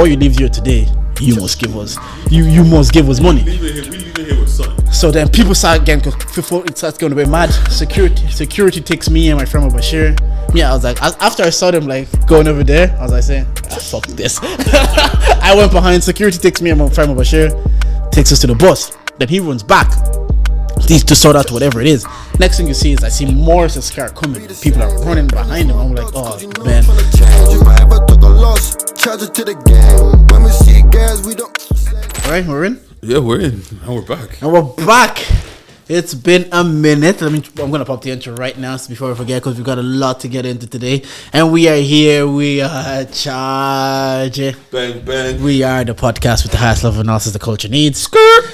before you leave here today, you must give us money. We leaving here with something. So then people start getting, before it starts going a bit mad. Security takes me and my friend Bashir. Yeah, I was like, after I saw them like going over there, I was like saying, fuck this. I went behind. Security takes me and my friend Bashir, takes us to the bus. Then he runs back to sort out whatever it is. Next thing you see is I see Morris's car coming. People are running behind him. I'm like, oh man. Alright, we're in. Yeah, we're in. And we're back. And we're back. It's been a minute. I'm gonna pop the intro right now before I forget, because we've got a lot to get into today. And we are here. We are charged. Bang bang. We are the podcast with the highest level of analysis the culture needs.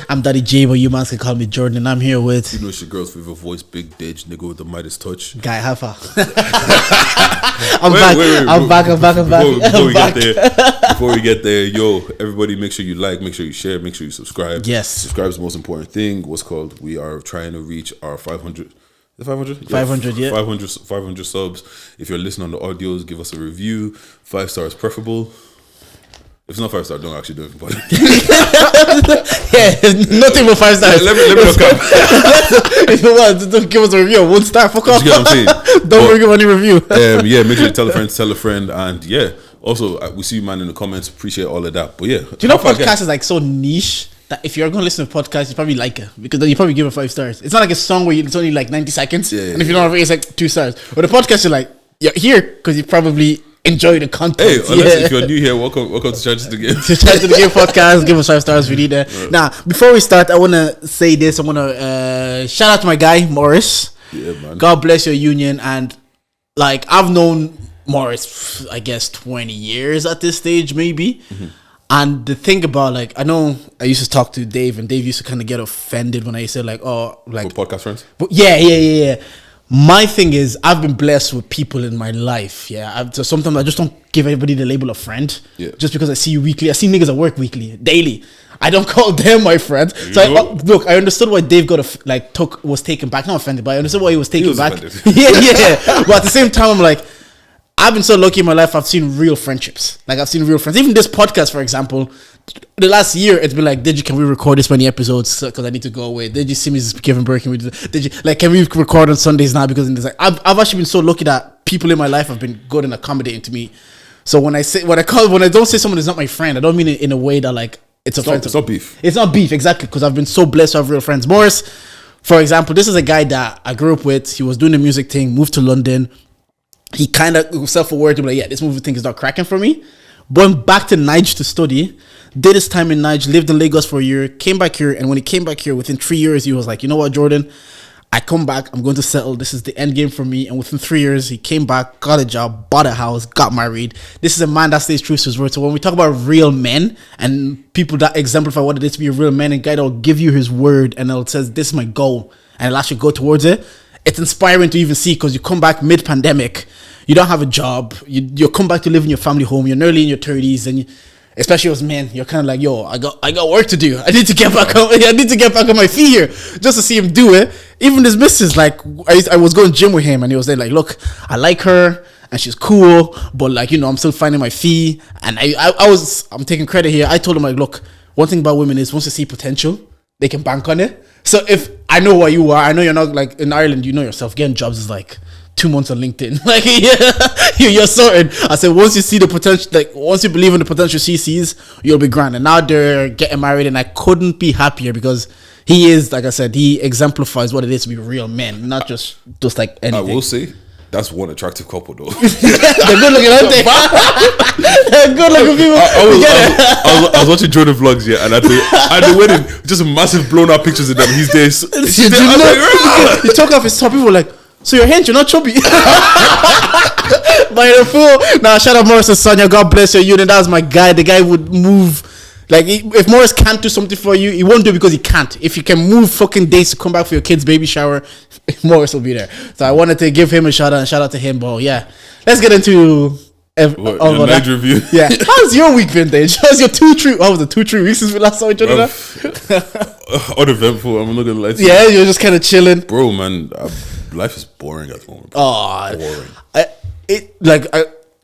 I'm Deji, but you man can call me Jordan, and I'm here with. You know it's your girl's favorite voice, Big Deji, nigga with the Midas touch. Guy Hafa. I'm back. Before we get there, yo, everybody, make sure you like, make sure you share, make sure you subscribe. Yes, subscribe is the most important thing. What's called? We are trying to reach our 500. 500? 500, yeah. 500 subs. If you're listening on the audios, give us a review. 5 stars preferable. If it's not 5 stars, don't actually do it. Yeah, nothing but 5 stars. Let me look up. If you want, don't give us a review. 1 star, fuck off. You get what I'm saying? Don't give any review. Yeah, make sure you tell a friend, and yeah. Also, we see you, man, in the comments. Appreciate all of that. But yeah, do you know podcast is like so niche that if you're going to listen to a podcast, you probably like it, because then you probably give it 5 stars. It's not like a song where it's only like 90 seconds, and if you don't have it, it's like 2 stars. But the podcast, you're like, you're here because you probably enjoy the content. Hey, if you're new here, welcome to Cittg the Game. Cittg the Game podcast. Give us 5 stars if you need that. Right. Now, before we start, I want to say this. I want to shout out to my guy Morris. Yeah, man. God bless your union. And like, I've known Morris, I guess 20 years at this stage, maybe. Mm-hmm. And the thing about, like, I know I used to talk to Dave, and Dave used to kind of get offended when I said, like, oh, like, for podcast friends. But yeah. My thing is, I've been blessed with people in my life. Yeah, so sometimes I just don't give anybody the label of friend. Yeah. Just because I see you weekly, I see niggas at work weekly, daily. I don't call them my friends. So look, I understood why Dave was taken back. Not offended, but I understood why he was taken back. yeah. But at the same time, I'm like, I've been so lucky in my life. I've seen real friendships. Like, I've seen real friends. Even this podcast, for example, the last year, it's been like, Deji, can we record this many episodes? Because I need to go away. Deji, see me giving birth. Can we record on Sundays now? Because it's like, I've actually been so lucky that people in my life have been good and accommodating to me. So when I don't say someone is not my friend, I don't mean it in a way that like it's offensive. It's not beef. It's not beef, exactly. Because I've been so blessed to have real friends. Morris, for example, this is a guy that I grew up with. He was doing the music thing, moved to London. He kind of was self-aware to be like, yeah, this movie thing is not cracking for me. Went back to Niger to study, did his time in Niger, lived in Lagos for a year, came back here, and when he came back here, within 3 years, he was like, you know what, Jordan, I come back, I'm going to settle, this is the end game for me. And within 3 years, he came back, got a job, bought a house, got married. This is a man that stays true to his word. So when we talk about real men and people that exemplify what it is to be a real man, and guy that will give you his word and it says, this is my goal, and it'll actually go towards it, it's inspiring to even see, because you come back mid-pandemic, you don't have a job, you come back to live in your family home, you're nearly in your 30s, and especially as men, you're kind of like, yo, I got work to do. I need to get back on my feet here, just to see him do it. Even his missus, like, I was going gym with him, and he was there like, look, I like her, and she's cool, but like, you know, I'm still finding my feet. And I'm taking credit here. I told him, like, look, one thing about women is once they see potential, they can bank on it. So if I know what you are, I know you're not like in Ireland, you know yourself, getting jobs is like 2 months on LinkedIn. Like, yeah, you're sorted. I said, once you see the potential, like once you believe in the potential she sees, you'll be grand. And now they're getting married, and I couldn't be happier, because he is, like I said, he exemplifies what it is to be real men, not just like anything. I will say, that's one attractive couple though. They're good looking, aren't they? They're good looking people. I was watching Jordan vlogs, yeah, and at the wedding, just massive blown up pictures of them. He's there. He took off his top. People were like, so you're hench, you're not chubby. By the fool. Now, shout out Morris and Sonia. God bless your unit. That was my guy. The guy would move. Like, if Morris can't do something for you, he won't do it because he can't. If you can move fucking days to come back for your kid's baby shower, Morris will be there. So I wanted to give him a shout out, and shout out to him. But yeah, let's get into your night review. Yeah. How's your week been, Deji? How's your 2-3 weeks since we last saw each other? Uneventful. I'm not gonna lie to you. Yeah, you're just kind of chilling. Bro, man, life is boring at the moment. Bro. Oh, boring.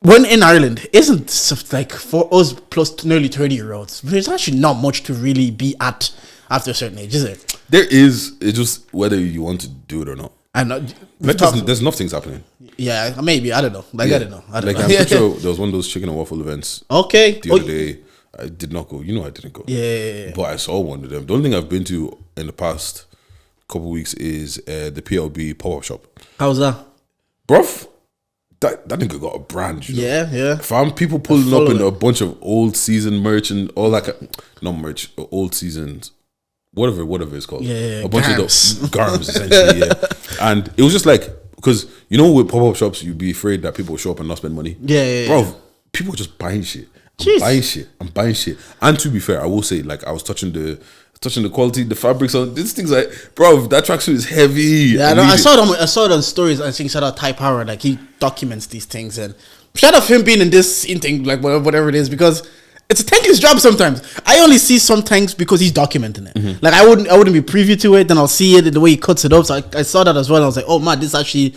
when in Ireland, isn't like for us plus nearly 30-year-olds, there's actually not much to really be at after a certain age, is it? There is. It's just whether you want to do it or not. I'm not. Like there's enough things happening. Yeah, maybe. I don't know. Like, Yeah. I don't know. Like I'm pretty sure there was one of those chicken and waffle events Okay. the other day. I did not go. You know I didn't go. Yeah. But I saw one of them. The only thing I've been to in the past couple of weeks is the PLB pop-up shop. How's that? Bruv, that nigga got a brand, you know? Yeah. Fam, people pulling up in a bunch of old season merch and all that. Not merch, old seasons. Whatever it's called. Yeah. A bunch of those garms, essentially, yeah. And it was just like, because, you know, with pop-up shops, you'd be afraid that people will show up and not spend money. Yeah. Bro, people are just buying shit. I'm buying shit. And to be fair, I will say, like, I was touching the quality, the fabrics on these things. Like, bro, that tracksuit is heavy. Yeah, I saw it on stories. I think shout out Ty Power, like he documents these things, and shout out him being in this scene thing, like whatever it is, because it's a thankless job sometimes. I only see some things because he's documenting it. Mm-hmm. Like I wouldn't be privy to it, then I'll see it in the way he cuts it up. So I saw that as well. I was like, oh man, this actually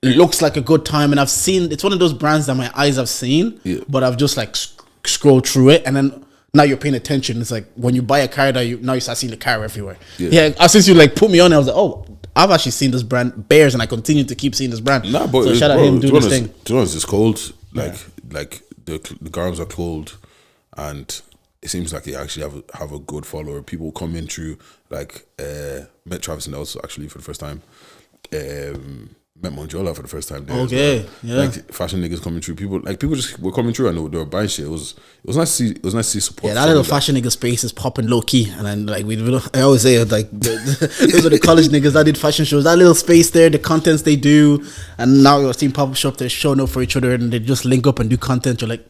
looks like a good time, and I've seen it's one of those brands that my eyes have seen, but I've just like scrolled through it, and then now you're paying attention. It's like when you buy a car that you start seeing the car everywhere. Yeah, since you like put me on it, I was like, oh, I've actually seen this brand Bears, and I continue to keep seeing this brand. Nah, but so shout out him doing this thing. To be honest, it's cold. Like the garms are cold, and it seems like they actually have a good follower. People come in through like met Travis and Els actually for the first time. Met Monjola for the first time there. Okay, well. yeah. Like fashion niggas coming through. People just were coming through and they were buying shit. It was nice to see. It was nice to see support. Yeah, that little fashion nigga space is popping low key, and then like I always say like those are the college niggas that did fashion shows. That little space there, the contents they do, and now you're seeing pop up shop. They're showing up for each other, and they just link up and do content. You're like,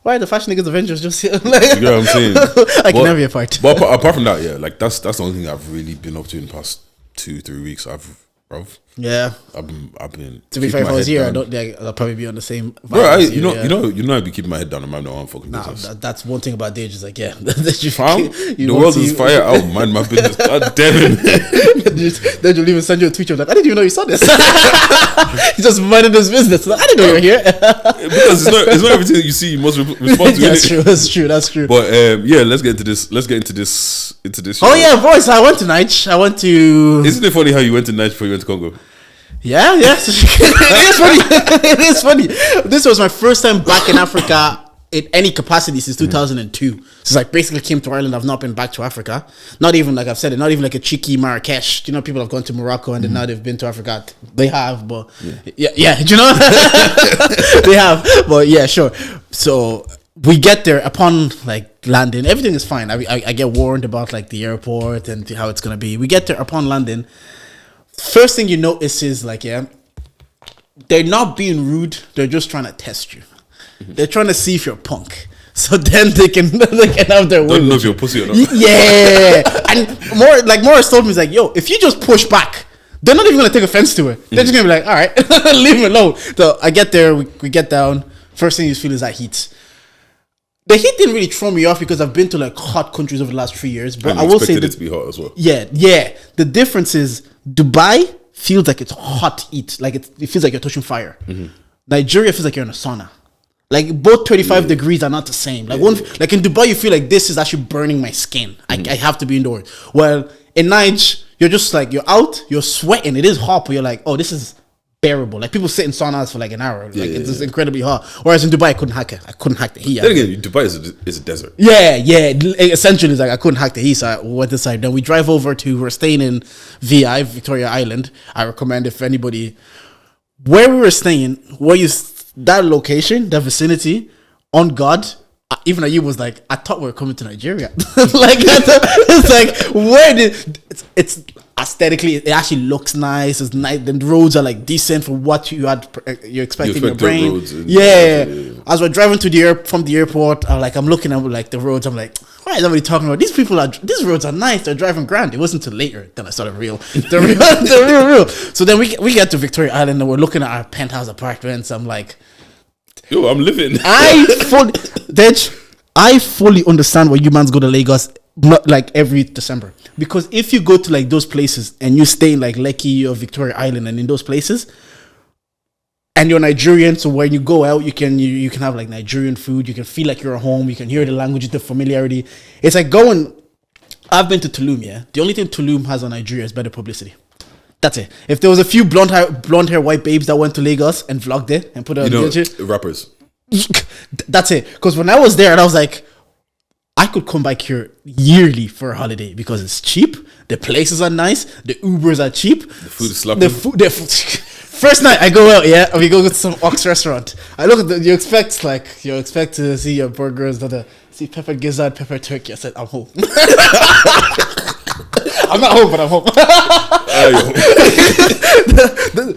why are the fashion niggas Avengers just here? Like, you know what I'm saying? I can never be a part. But apart from that, yeah, like that's the only thing I've really been up to in the past 2-3 weeks. I've been. To be fair, if I was here, I don't think I'll probably be on the same. Bro, I'd be keeping my head down. I'm not on fucking business. That's one thing about Deji. Is like, yeah, the world is fire out, man. My business, god damn it. Then you'll even send you a tweet. You're like, I didn't even know you saw this. He's just minding his business. Like, I didn't know you were here. Because it's not everything that you see you must respond to. That's true. But let's get into this. Let's get into this. Show. Oh yeah, boys! I went to Night. I went to. Isn't it funny how you went to Night before you went to Congo? Yeah. It is funny. This was my first time back in Africa in any capacity since 2002. So I basically came to Ireland. I've not been back to Africa. Not even like I've said it. Not even like a cheeky Marrakesh. You know, people have gone to Morocco and then now they've been to Africa. They have, but yeah. Do you know? They have, but yeah, sure. So we get there upon like landing. Everything is fine. I get warned about like the airport and how it's gonna be. We get there upon landing. First thing you notice is like, they're not being rude. They're just trying to test you. They're trying to see if you're punk. So then they can have their way. Don't know if you're pussy or not. Yeah. And Morris told me, he's like, yo, if you just push back, they're not even going to take offense to it. They're just going to be like, all right, leave him alone. So I get there, we get down. First thing you feel is that heat. The heat didn't really throw me off because I've been to like hot countries over the last 3 years. But I will say it to be hot as well. Yeah. The difference is Dubai feels like it's hot heat. Like it feels like you're touching fire. Mm-hmm. Nigeria feels like you're in a sauna. Like both 35 degrees are not the same. Like like in Dubai, you feel like this is actually burning my skin. I have to be indoors. Well, in Niger, you're just like, you're out, you're sweating. It is hot, but you're like, oh, this is bearable. Like people sit in saunas for like an hour. Like it's just incredibly hot. Whereas in Dubai, I couldn't hack it. I couldn't hack the heat. Then again, Dubai is a desert. Yeah. Essentially, it's like I couldn't hack the heat, so I went inside. Then we drive over to, we're staying in VI, Victoria Island. I recommend if anybody, where we were staying, that location, that vicinity, on God, even Ayub was like, I thought we were coming to Nigeria. Like, it's like, it's aesthetically, it actually looks nice. It's nice. The roads are like decent for what you're expecting in your brain. As we're driving from the airport, I'm looking at like the roads. I'm like, why is everybody talking about these roads are nice. They're driving grand. It wasn't until later then I started real. The real. So then we get to Victoria Island and we're looking at our penthouse apartments. I'm like, yo, I'm living. I fully understand why you mans go to Lagos not like every December, because if you go to like those places and you stay in like Lekki or Victoria Island and in those places, and you're Nigerian, so when you go out, you can have like Nigerian food. You can feel like you're at home. You can hear the language, the familiarity. It's like going. I've been to Tulum. Yeah, the only thing Tulum has on Nigeria is better publicity. That's it. If there was a few blonde hair white babes that went to Lagos and vlogged it and put it on rappers. That's it. Because when I was there, and I was like, I could come back here yearly for a holiday because it's cheap. The places are nice. The Ubers are cheap. The food is slapping. First night I go out, yeah, and we go to some Ox restaurant. I look at you expect to see your burgers, see pepper gizzard, pepper turkey. I said, I'm home. I'm not home, but I'm home.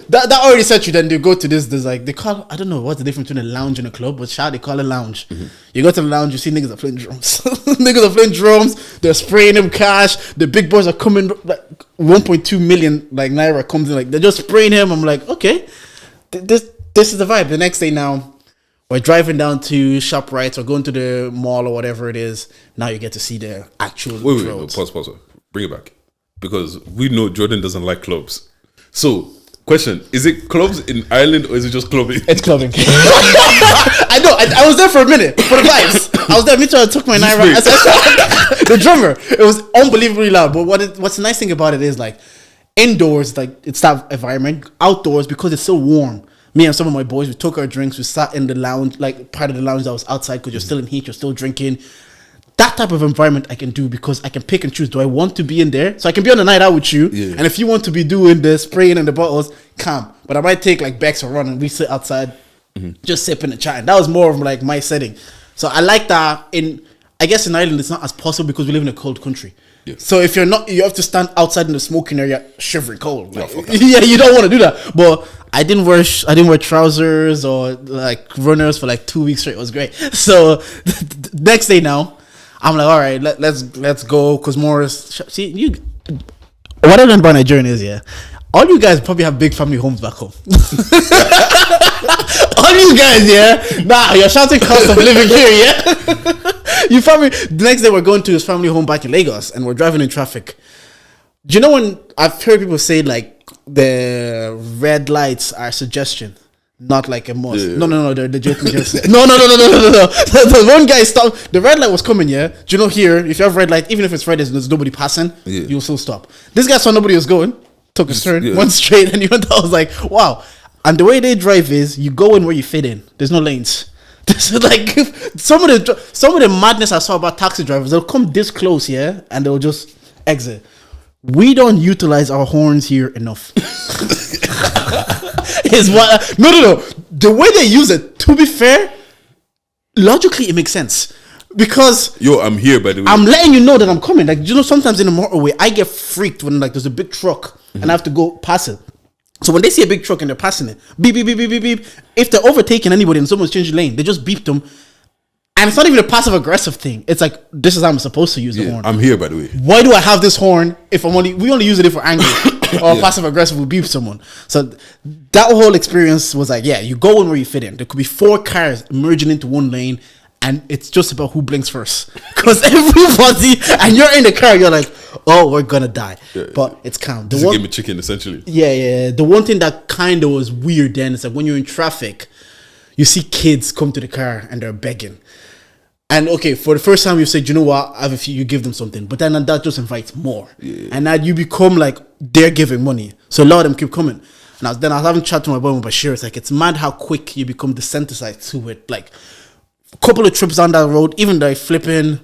that already set you. Then you go to this. There's like they call. I don't know what's the difference between a lounge and a club, but they call it lounge. Mm-hmm. You go to the lounge, you see niggas are playing drums. Niggas are playing drums. They're spraying them cash. The big boys are coming. Like 1.2 million like naira comes in. Like they're just spraying him. I'm like, okay, this is the vibe. The next day now, we're driving down to ShopRite or going to the mall or whatever it is. Now you get to see the actual. Wait, pause. Bring it back. Because we know Jordan doesn't like clubs. So, question, is it clubs in Ireland or is it just clubbing? It's clubbing. I know, I was there for a minute, for the vibes. I was there, me too, I took my Naira. The drummer, it was unbelievably loud. But what's the nice thing about it is like, indoors, like it's that environment. Outdoors, because it's so warm. Me and some of my boys, we took our drinks, we sat in the lounge, like part of the lounge that was outside because you're still in heat, you're still drinking. That type of environment I can do because I can pick and choose. Do I want to be in there? So I can be on a night out with you. Yeah. And if you want to be doing the spraying and the bottles, come. But I might take like Bex or run and we sit outside just sipping and chatting. That was more of like my setting. So I like that. I guess in Ireland it's not as possible because we live in a cold country. Yeah. So if you're not, you have to stand outside in the smoking area shivering cold. Like, yeah, you don't want to do that. But I didn't wear trousers or like runners for like 2 weeks straight. It was great. So next day now, I'm like, all right, let's go. Because Morris, see, what I learned about Nigerian is, yeah, all you guys probably have big family homes back home. All you guys, yeah, you're shouting cost of living here, yeah. You family. The next day we're going to his family home back in Lagos, and we're driving in traffic. Do you know when I've heard people say like the red lights are suggestion? Not like a must. Yeah. No. They're joking. No. The one guy stopped. The red light was coming. Yeah. Do you know here? If you have red light, even if it's red, there's nobody passing. Yeah. You'll still stop. This guy saw nobody was going. Took a turn, went straight, and even I was like, wow. And the way they drive is, you go in where you fit in. There's no lanes. This is like some of the madness I saw about taxi drivers. They'll come this close, yeah, and they'll just exit. We don't utilize our horns here enough. Is what no. The way they use it, to be fair, logically it makes sense. Because I'm here by the way. I'm letting you know that I'm coming. Like, you know, sometimes in the motorway, I get freaked when like there's a big truck and I have to go pass it. So when they see a big truck and they're passing it, beep, beep, beep, beep, beep, beep. If they're overtaking anybody and someone's changing lane, they just beep them. And it's not even a passive aggressive thing. It's like, this is how I'm supposed to use the horn. I'm here by the way. Why do I have this horn if we only use it if we're angry or passive aggressive, we beep someone. So that whole experience was like, yeah, you go in where you fit in. There could be 4 cars merging into one lane, and it's just about who blinks first. Because everybody, and you're in the car, you're like, oh, we're gonna die. Yeah, but it's calm. This is a game of chicken, essentially. Yeah. The one thing that kind of was weird then is like when you're in traffic, you see kids come to the car and they're begging. And okay, for the first time you say, you know what, I have a few, you give them something, but then that just invites more, and now you become like they're giving money, so a lot of them keep coming. And I was having chat to my boy Bashir. It's like, it's mad how quick you become desensitized to it. Like a couple of trips down that road, even like flipping,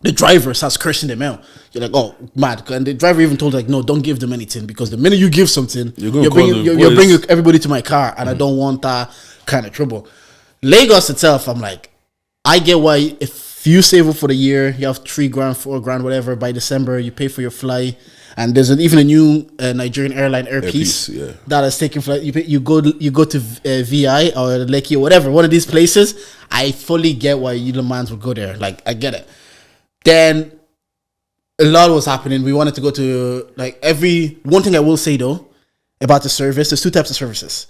the driver starts cursing them out. You're like, oh, mad. And the driver even told like, no, don't give them anything, because the minute you give something, you're bringing everybody to my car, and I don't want that kind of trouble. Lagos itself, I'm like, I get why if you save up for the year, you have $3,000, $4,000, whatever, by December, you pay for your flight, and there's even a new Nigerian airline, Airpeace, that is taking flight. You go to VI or Lekki or whatever, one of these places. I fully get why you mans would go there. Like, I get it. Then a lot was happening. We wanted to go to one thing I will say though about the service, there's 2 types of services.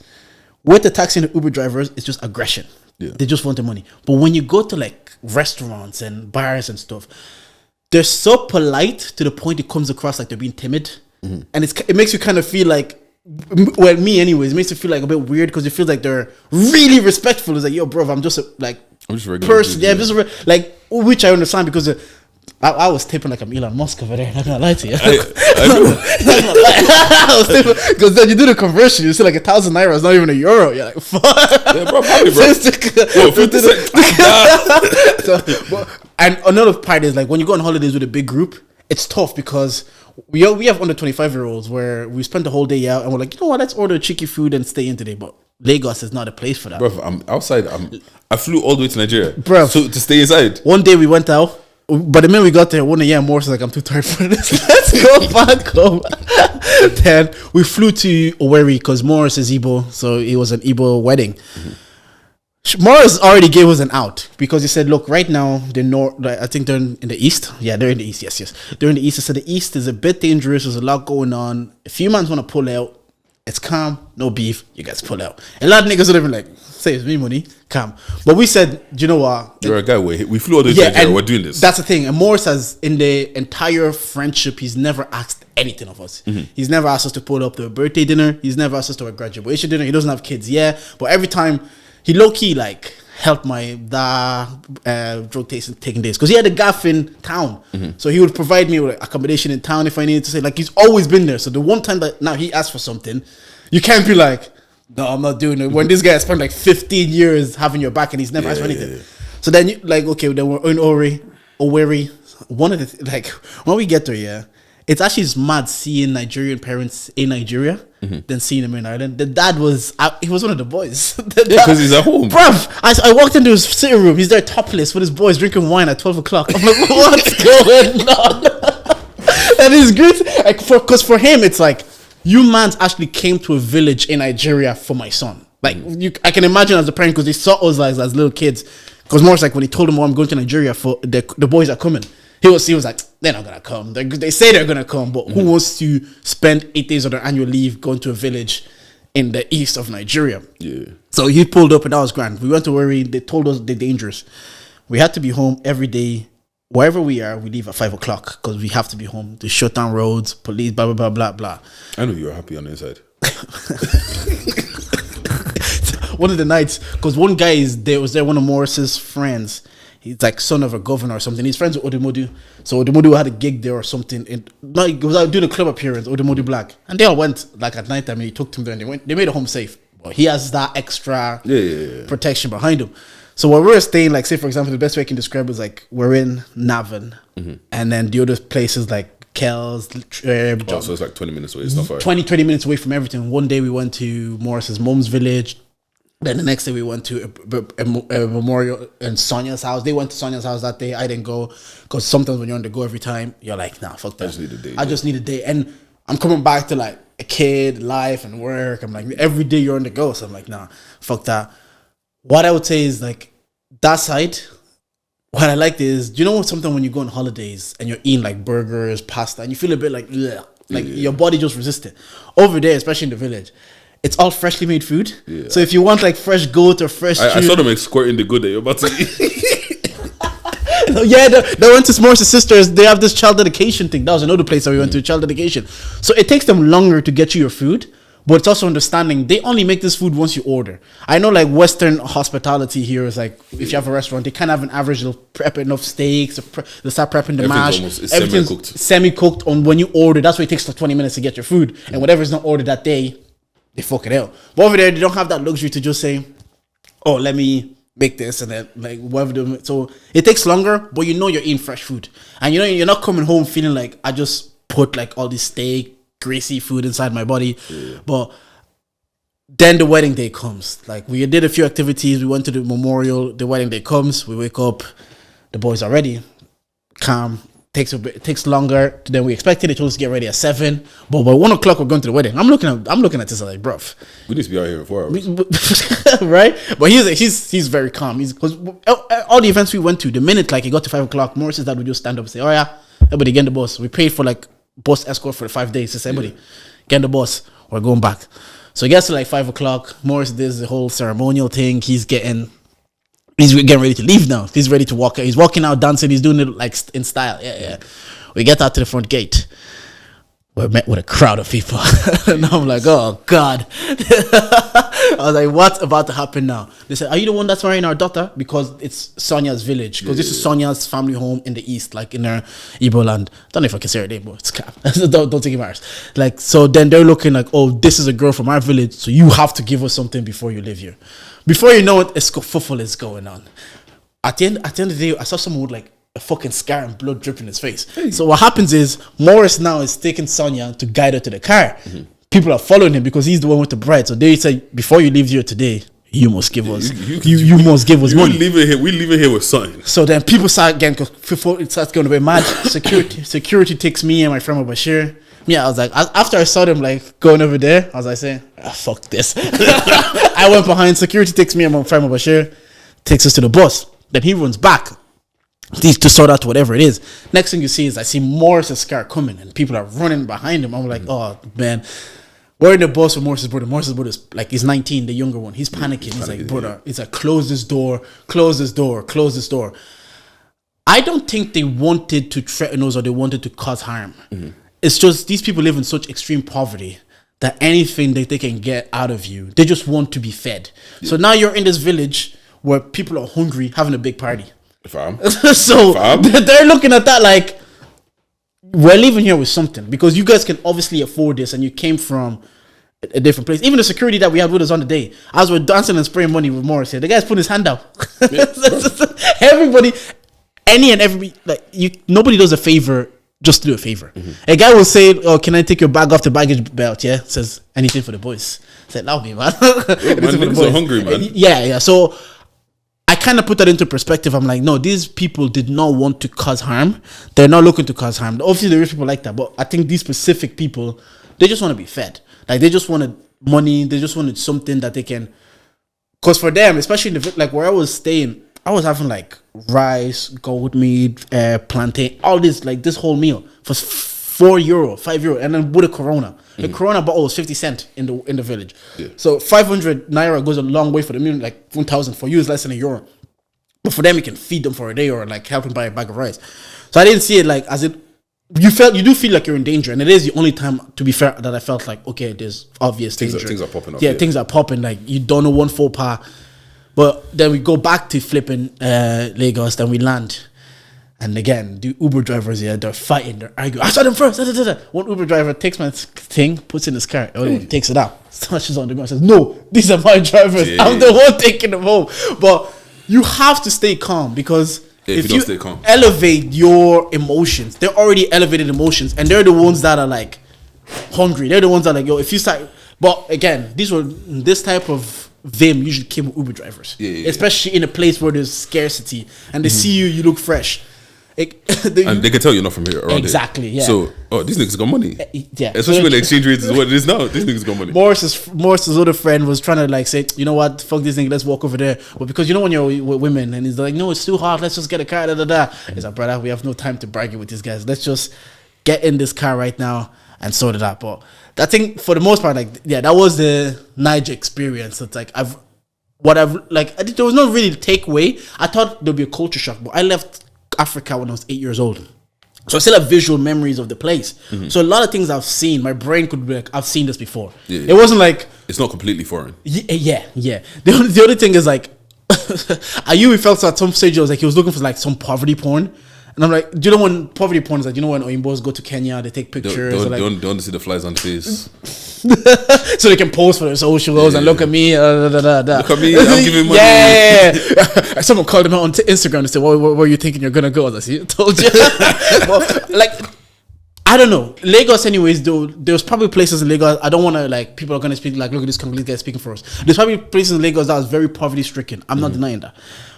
With the taxi and the Uber drivers, it's just aggression. Yeah. They just want the money. But when you go to like restaurants and bars and stuff, they're so polite to the point it comes across like they're being timid. Mm-hmm. And it makes you kind of feel like well, me anyways, it makes it feel like a bit weird because it feels like they're really respectful. It's like, yo, bro, I'm just a regular person. dude, Yeah, just like, which I understand because I was tipping like I'm Elon Musk over there. I'm not gonna lie to you. I was tipping because then you do the conversion, you see like 1,000 naira is not even a euro. You're like, fuck. Yeah, bro, probably, bro. And another part is like when you go on holidays with a big group, it's tough because we have under 25-year-olds where we spend the whole day out and we're like, you know what, let's order cheeky food and stay in today. But Lagos is not a place for that. Bro, I'm outside. I flew all the way to Nigeria, bro, so to stay inside. One day we went out, but the minute we got there, Morris was like, I'm too tired for this. Let's go back home. Then we flew to Owerri because Morris is Igbo, so it was an Igbo wedding. Morris already gave us an out because he said, look, right now, I think they're in the east. Yeah, they're in the east. Yes. They're in the east. So the east is a bit dangerous. There's a lot going on. A few mans want to pull out. It's calm, no beef. You guys pull out. A lot of niggas would have been like, saves me money, calm. But we said, do you know what? You're a guy. We flew all the way to Nigeria. We're doing this. That's the thing. And Morris has, in the entire friendship, he's never asked anything of us. He's never asked us to pull up to a birthday dinner. He's never asked us to a graduation dinner. He doesn't have kids yet. But every time, he low-key like helped my drug taking days because he had a gaff in town, so he would provide me with accommodation in town if I needed to say. Like, he's always been there. So the one time that now he asked for something, you can't be like, no, I'm not doing it. When this guy spent like 15 years having your back and he's never asked for anything. Yeah. So then you like, okay, then we're in Owerri. One of the like when we get there, yeah, it's actually mad seeing Nigerian parents in Nigeria than seeing him in Ireland. The dad was, he was one of the boys. Because he's at home. Bruv, I walked into his sitting room. He's there topless with his boys drinking wine at 12 o'clock. I'm like, what's going on? And it's great. Because for him, it's like, you mans actually came to a village in Nigeria for my son. Like, I can imagine as a parent because they saw us as little kids. Because Morris, like, when he told them, I'm going to Nigeria for the boys are coming. He was like, they're not gonna come. They say they're gonna come, but who wants to spend 8 days of their annual leave going to a village in the east of Nigeria? Yeah. So he pulled up and that was grand. We went to Owerri. They told us they're dangerous. We had to be home every day. Wherever we are, we leave at 5 o'clock because we have to be home. They shut down roads, police, blah, blah, blah, blah, blah. I know you were happy on the inside. One of the nights, because one guy was there, one of Morris's friends. He's like son of a governor or something. He's friends with Odemodu. So Odemodu had a gig there or something. He was out doing a club appearance, Odemodu Black. And they all went like at night time and he took them there and they made it home safe. But he has that extra protection behind him. So where we're staying, like say for example, the best way I can describe it is like we're in Navan and then the other places like Kells, so it's like 20 minutes away. It's not far. 20 minutes away from everything. One day we went to Morris's mom's village. Then the next day we went to a memorial in Sonia's house. They went to Sonia's house that day. I didn't go because sometimes when you're on the go every time, you're like, nah, fuck that. I just need a day. And I'm coming back to like a kid, life and work. I'm like, every day you're on the go. So I'm like, nah, fuck that. What I would say is like that side, what I liked is, do you know something when you go on holidays and you're eating like burgers, pasta, and you feel a bit like, ugh, like your body just resists it. Over there, especially in the village, it's all freshly made food. Yeah. So if you want like fresh goat or fresh I saw them like squirting the good that you're about to eat. Yeah, they went to Morris's sisters. They have this child dedication thing. That was another place that we went to, child dedication. So it takes them longer to get you your food, but it's also understanding they only make this food once you order. I know like Western hospitality here is like, if you have a restaurant, they kind of have an average, they'll prep enough steaks, they'll start prepping the mash. Everything's semi-cooked on when you order. That's why it takes like 20 minutes to get your food. And whatever's not ordered that day, they fuck it out. But over there, they don't have that luxury to just say, oh, let me make this and then like whatever. So it takes longer, but you know you're eating fresh food. And you know you're not coming home feeling like I just put like all this steak, greasy food inside my body. Yeah. But then the wedding day comes. Like we did a few activities. We went to the memorial. The wedding day comes. We wake up. The boys are ready. Calm. It takes longer than we expected. They told us to get ready at 7, but by 1 o'clock we're going to the wedding. I'm looking at this like, bruv, we need to be out here in 4 hours, right? But he's very calm. Because all the events we went to, the minute like it got to 5 o'clock, Morris's dad would just stand up and say, "Oh yeah, everybody get in the bus." We paid for like bus escort for the 5 days. So everybody get in the bus. We're going back. So it gets to like 5 o'clock. Morris does the whole ceremonial thing. He's getting ready to leave now. He's ready to walk out. He's walking out, dancing. He's doing it like in style. Yeah. We get out to the front gate. we're met with a crowd of people. And I'm like, oh God. I was like, what's about to happen now? They said, are you the one that's marrying our daughter? Because it's Sonia's village. Because this is Sonia's family home in the east, like in their Igbo land. I don't know if I can say her name, but it's cap. don't take it matters. Like, so then they're looking like, oh, this is a girl from our village, so you have to give us something before you live here. Before you know it, a scuffle is going on. At the end of the day, I saw someone with like a fucking scar and blood dripping his face. Hey. So what happens is Morris now is taking Sonia to guide her to the car. Mm-hmm. People are following him because he's the one with the bride. So they say, before you leave here today, you must give us you must give us money. We leave it here with something. So then people start again, because before it starts going to be mad. Security takes me and my friend Bashir. Yeah, I was like, after I saw them like going over there, I was like saying, fuck this. I went behind. Security takes me and my friend Bashir, takes us to the bus. Then he runs back to sort out whatever it is. Next thing you see is I see Morris's car coming and people are running behind him. I'm like, oh man, we're in the bus with Morris's brother. Morris's brother's like, he's 19, the younger one. He's panicking. He's like, brother, he's like, close this door. I don't think they wanted to threaten us or they wanted to cause harm. Mm-hmm. It's just these people live in such extreme poverty that anything that they can get out of you, they just want to be fed. Yeah. So now you're in this village where people are hungry, having a big party. So they're looking at that like, we're leaving here with something because you guys can obviously afford this and you came from a different place. Even the security that we had with us on the day, as we're dancing and spraying money with Morris here, the guy's putting his hand out. Yeah. Everybody, everybody, like nobody does a favor just to do a favor. Mm-hmm. A guy will say, "Oh, can I take your bag off the baggage belt?" Yeah, says anything for the boys. I said, "That'll be man." Man, so hungry, man. Yeah. So I kind of put that into perspective. I'm like, no, these people did not want to cause harm. They're not looking to cause harm. Obviously, there are people like that, but I think these specific people, they just want to be fed. Like they just wanted money. They just wanted something that they can. Because for them, especially in the like where I was staying, I was having like rice, goat meat, plantain, all this like this whole meal for €4, €5, and then with a Corona. The Corona bottle was 50 cents in the village. Yeah. So 500 naira goes a long way for the meal. Like 1,000 for you is less than €1. But for them, you can feed them for a day or like help them buy a bag of rice. So I didn't see it like as it. You do feel like you're in danger, and it is the only time, to be fair, that I felt like okay, there's obvious danger. Things are popping up. Yeah, things are popping. Like you don't know one faux pas. But then we go back to flipping Lagos, then we land. And again, the Uber drivers here, they're fighting, they're arguing. I saw them first. One Uber driver takes my thing, puts it in his car, takes it out, smashes on the ground, says, "No, these are my drivers. Yeah. I'm the one taking them home." But you have to stay calm because if you stay calm, elevate your emotions, they're already elevated emotions, and they're the ones that are like hungry. They're the ones that are like, yo, if you start. But again, this type of vim usually came with Uber drivers, especially in a place where there's scarcity and they see you look fresh. And they can tell you're not from here around exactly, here. So, these niggas got money. Yeah. Especially when the exchange rate is what it is now. These niggas got money. Morris's other friend was trying to like say, you know what, fuck this nigga, let's walk over there. But because you know when you're with women and he's like, no, it's too hot, let's just get a car, He's like, brother, we have no time to bargain with these guys. Let's just get in this car right now and sort it out. But I think for the most part, like, yeah, that was the Niger experience. It's like, there was no really takeaway. I thought there'd be a culture shock, but I left Africa when I was 8 years old. So I still have visual memories of the place. Mm-hmm. So a lot of things I've seen, my brain could be like, I've seen this before. Yeah. It wasn't like... It's not completely foreign. Yeah. The only thing is like, we felt at some stage, he was looking for like some poverty porn. And I'm like, do you know when poverty porn is like, you know when Oyimbos go to Kenya, they take pictures. They want to see the flies on the face. So they can post for their socials and look at me. Look at me, I'm giving money. Yeah. Someone called them out on Instagram and said, where are you thinking you're going to go? I was like, see, I told you. But, like, I don't know. Lagos anyways, though, there's probably places in Lagos, I don't want to, like, people are going to speak, like, look at this Congolese guy speaking for us. There's probably places in Lagos that was very poverty stricken. I'm not denying that.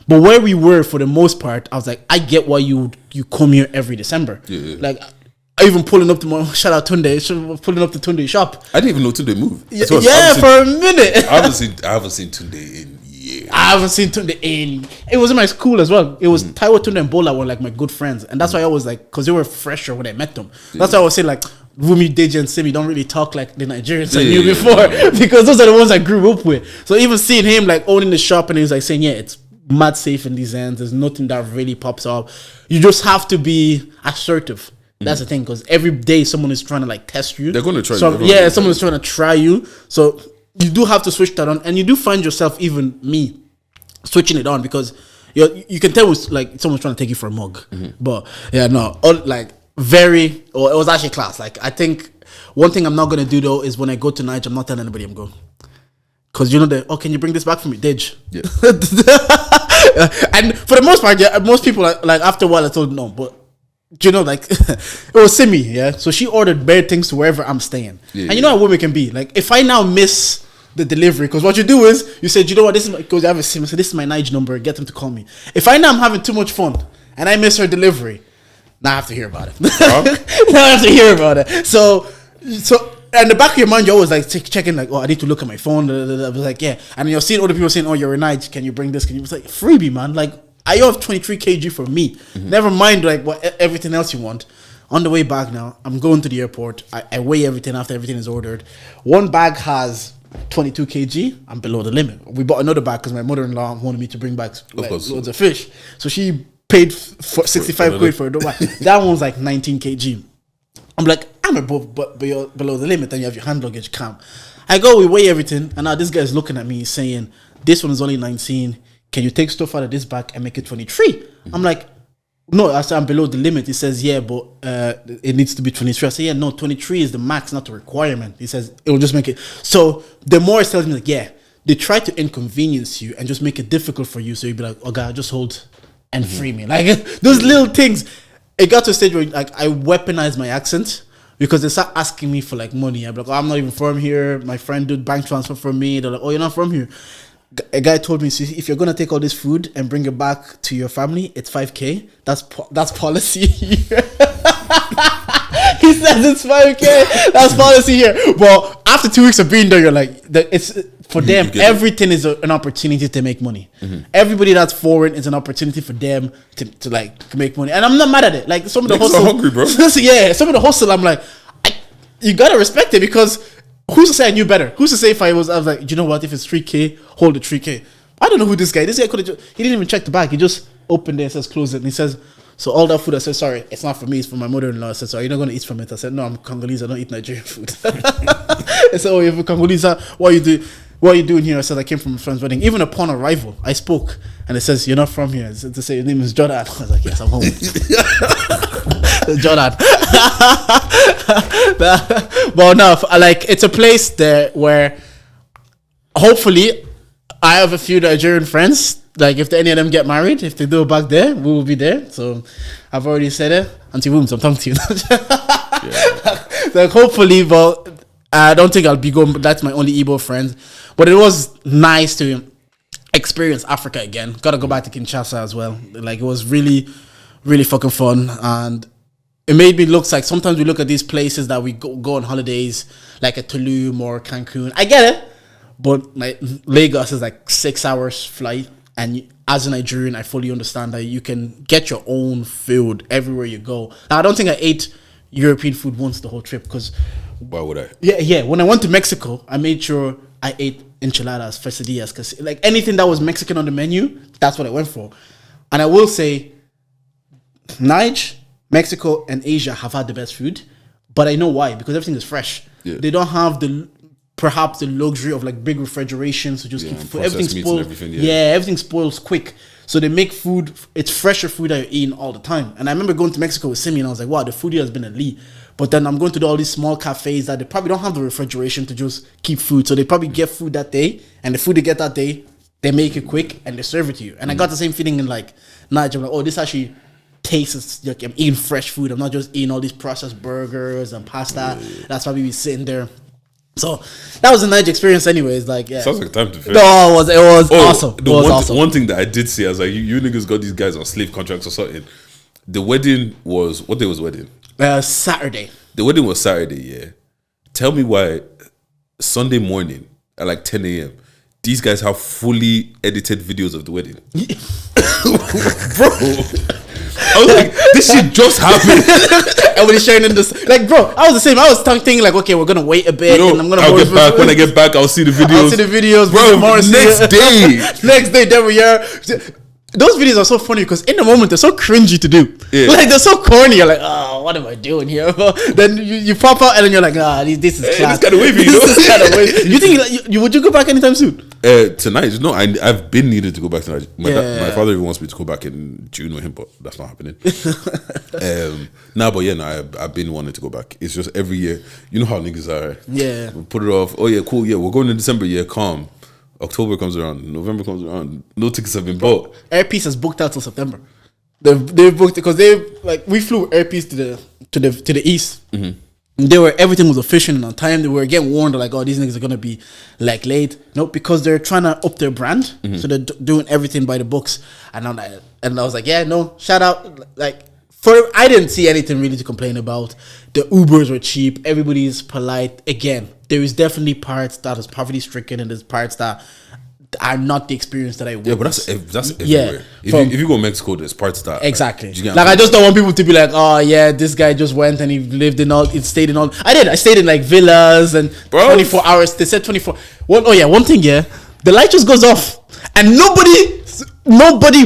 But where we were, for the most part, I was like, I get why you come here every December. Yeah. Like, I even pulling up to shout out Tunde, pulling up to Tunde shop. I didn't even know Tunde moved. Yeah, for a minute. I haven't seen Tunde in years. I haven't seen Tunde in. It was in my school as well. It was Taiwo, Tunde, and Bola were like my good friends, and that's why I was like, because they were fresher when I met them. That's why I was saying like, Wumi, Deji, and Simi don't really talk like the Nigerians I knew before, because those are the ones I grew up with. So even seeing him like owning the shop and he was like saying, yeah, it's mad safe in these ends. There's nothing that really pops up. You just have to be assertive. That's the thing, because every day someone is trying to like test you. They're going to try you. Someone is trying to try you. So you do have to switch that on, and you do find yourself, even me, switching it on, because you can tell it's like someone's trying to take you for a mug. But yeah, no, it was actually class. Like, I think one thing I'm not gonna do though is when I go to Niger, I'm not telling anybody I'm going, because can you bring this back for me, Deji? Yeah. And for the most part, yeah, most people like after a while I told them no, but like it was Simi, yeah. So she ordered bare things to wherever I'm staying, and you know how women can be. Like, if I now miss the delivery, because what you do is you said, you know what, this is because I have a Sim, so this is my Niger number, get them to call me. If I know I'm having too much fun and I miss her delivery, now I have to hear about it. Now I have to hear about it. So in the back of your mind, you're always like checking, like, oh, I need to look at my phone. I was like, yeah. And you're seeing other people saying, oh, you're a Niger, can you bring this? Can you? It's like, freebie, man. Like, I have 23 kg for me. Never mind like everything else you want. On the way back now, I'm going to the airport. I weigh everything after everything is ordered. One bag has 22 kg. I'm below the limit. We bought another bag because my mother-in-law wanted me to bring back loads of fish. So she paid for 65 quid for it. That one was like 19 kg. I'm like, I'm above, but below the limit. Then you have your hand luggage, calm. I go, we weigh everything, and now this guy's looking at me saying, this one is only 19. Can you take stuff out of this bag and make it 23? I'm like, no, I said I'm below the limit. He says, yeah, but it needs to be 23. I say, yeah, no, 23 is the max, not the requirement. He says, it will just make it. So the more it tells me, like, yeah, they try to inconvenience you and just make it difficult for you. So you'd be like, oh, God, just hold and free me. Like, those little things. It got to a stage where like I weaponized my accent, because they start asking me for like money. I'm like, oh, I'm not even from here. My friend did bank transfer for me. They're like, oh, you're not from here. A guy told me, see, if you're gonna take all this food and bring it back to your family, it's 5K. That's policy here. He says it's 5K. That's policy here. But after 2 weeks of being there, you're like, it's for them. Everything is an opportunity to make money. Everybody that's foreign is an opportunity for them to like make money, and I'm not mad at it. Like, some of the hustle, hungry, bro. Yeah, some of the hustle, I'm like, you gotta respect it, because who's to say I knew better? Who's to say if I was like, you know what, if it's 3K, hold the 3K. I don't know who this guy could have. He didn't even check the bag. He just opened it and says close it, and he says, so all that food, I said, sorry, it's not for me, it's for my mother-in-law. I said, so are you not going to eat from it? I said, no, I'm Congolese, I don't eat Nigerian food. I said, oh, you're from Congolese, what are you doing here? I said, I came from a friend's wedding. Even upon arrival, I spoke, and it says, you're not from here. It's to say, your name is Jordan. I was like, yes, I'm home. Jordan. But no, like, it's a place there where hopefully I have a few Nigerian friends. Like, if any of them get married, if they do it back there, we will be there. So I've already said it. Auntie Wooms, I'm talking to you. Like, hopefully, but I don't think I'll be going. But that's my only Igbo friend. But it was nice to experience Africa again. Got to go back to Kinshasa as well. Like, it was really, really fucking fun. And it made me look like sometimes we look at these places that we go on holidays, like a Tulum or Cancun. I get it. But Lagos is like 6 hours flight. And as a Nigerian, I fully understand that you can get your own food everywhere you go. Now, I don't think I ate European food once the whole trip, because... Why would I? Yeah. When I went to Mexico, I made sure I ate enchiladas, quesadillas, because like anything that was Mexican on the menu, that's what I went for. And I will say, Niger, Mexico, and Asia have had the best food, but I know why, because everything is fresh. Yeah. They don't have perhaps the luxury of like big refrigeration, so just keep food. Everything spoils. Everything spoils quick. So they make food. It's fresher food that you're eating all the time. And I remember going to Mexico with Simi, and I was like, wow, the food here has been elite. But then I'm going to all these small cafes that they probably don't have the refrigeration to just keep food. So they probably get food that day, and the food they get that day, they make it quick and they serve it to you. And I got the same feeling in like Niger. I'm like, oh, this actually tastes like I'm eating fresh food. I'm not just eating all these processed burgers and pasta. That's why we be sitting there. So that was a Niger experience anyways. Like, yeah. Sounds like time to finish. No, it was awesome. Awesome. One thing that I did see, I was like, you niggas got these guys on slave contracts or something. The wedding was, what day was the wedding? Saturday. The wedding was Saturday, yeah. Tell me why Sunday morning at like 10 a.m. these guys have fully edited videos of the wedding. Bro. I was like, this shit just happened. And we're sharing in this. Like, bro, I was the same. I was thinking, like, okay, we're going to wait a bit. And I'm gonna get back. When I get back, I'll see the videos. Bro, next day. Next day, there we are. those videos are so funny because in the moment they're so cringy to do. Yeah. Like they're so corny. You're like, oh, what am I doing here? Then you pop out and then you're like, this is class. This kind of wavy, you know. This is kind of wavy. You think would you go back anytime soon? Tonight, no. I've been needed to go back tonight. My father even wants me to go back in June with him, but that's not happening. I've been wanting to go back. It's just every year. You know how niggas are. Yeah. We put it off. Oh yeah, cool. Yeah, we're going in December. Yeah, calm. October comes around, November comes around. No tickets have been bought. Airpiece has booked out till September. They've booked because we flew Airpiece to the east. Mm-hmm. Everything was official and on time. They were getting warned like, oh, these niggas are gonna be like late. No, because they're trying to up their brand, so they're doing everything by the books. And I was like, yeah, no, shout out. Like I didn't see anything really to complain about. The Ubers were cheap. Everybody's polite. Again, there is definitely parts that is poverty stricken, and there's parts that are not the experience that I want. Yeah, but that's everywhere. If you go to Mexico, there's parts that exactly. Like I just don't want people to be like, oh yeah, this guy just went and he stayed in all. I stayed in like villas and 24 hours. They said 24. One thing, the light just goes off and nobody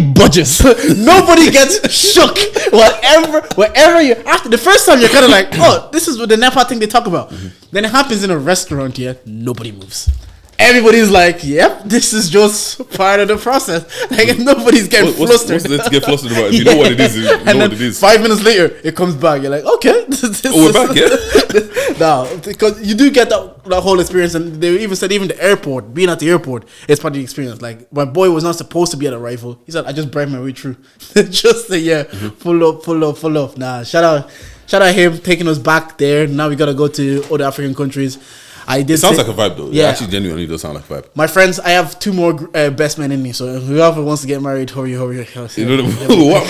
budges. Nobody gets shook. Whatever you after the first time you're kind of like, oh, this is what the NEPA thing they talk about. Mm-hmm. Then it happens in a restaurant here. Nobody moves. Everybody's like, yep, this is just part of the process. Like nobody's getting flustered. What's to get flustered about? If you know what it is, you know what it is. 5 minutes later, it comes back. You're like, okay, we're back, yeah. No, because you do get that whole experience, and they even said even the airport, being at the airport, is part of the experience. Like my boy was not supposed to be at a rifle. He said, I just bribed my way through. Just a year, full up. Nah, shout out him taking us back there. Now we gotta go to other African countries. It sounds like a vibe though. Yeah, it actually genuinely does sound like a vibe. My friends, I have 2 more best men in me. So whoever wants to get married, hurry. You know what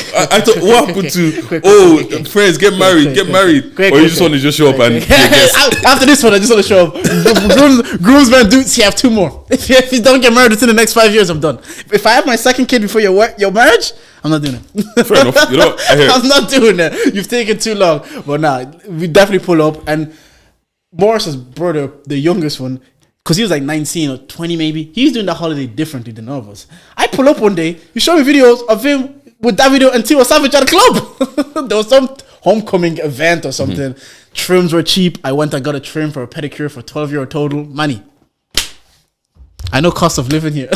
happened to friends get married, or you just want to just show up and after this one, I just want to show up. Groomsmen, dudes, you have 2 more. If you don't get married within the next 5 years, I'm done. If I have my second kid before your marriage, I'm not doing it. Fair enough. You know, I'm not doing it. You've taken too long. But nah, we definitely pull up. And Morris's brother, the youngest one, because he was like 19 or 20 maybe, he's doing that holiday differently than all of us. I pull up one day, you show me videos of him with Davido and Tiwa Savage at a club. There was some homecoming event or something. Mm-hmm. Trims were cheap. I went and got a trim for a pedicure for 12 euro total. Money. I know cost of living here.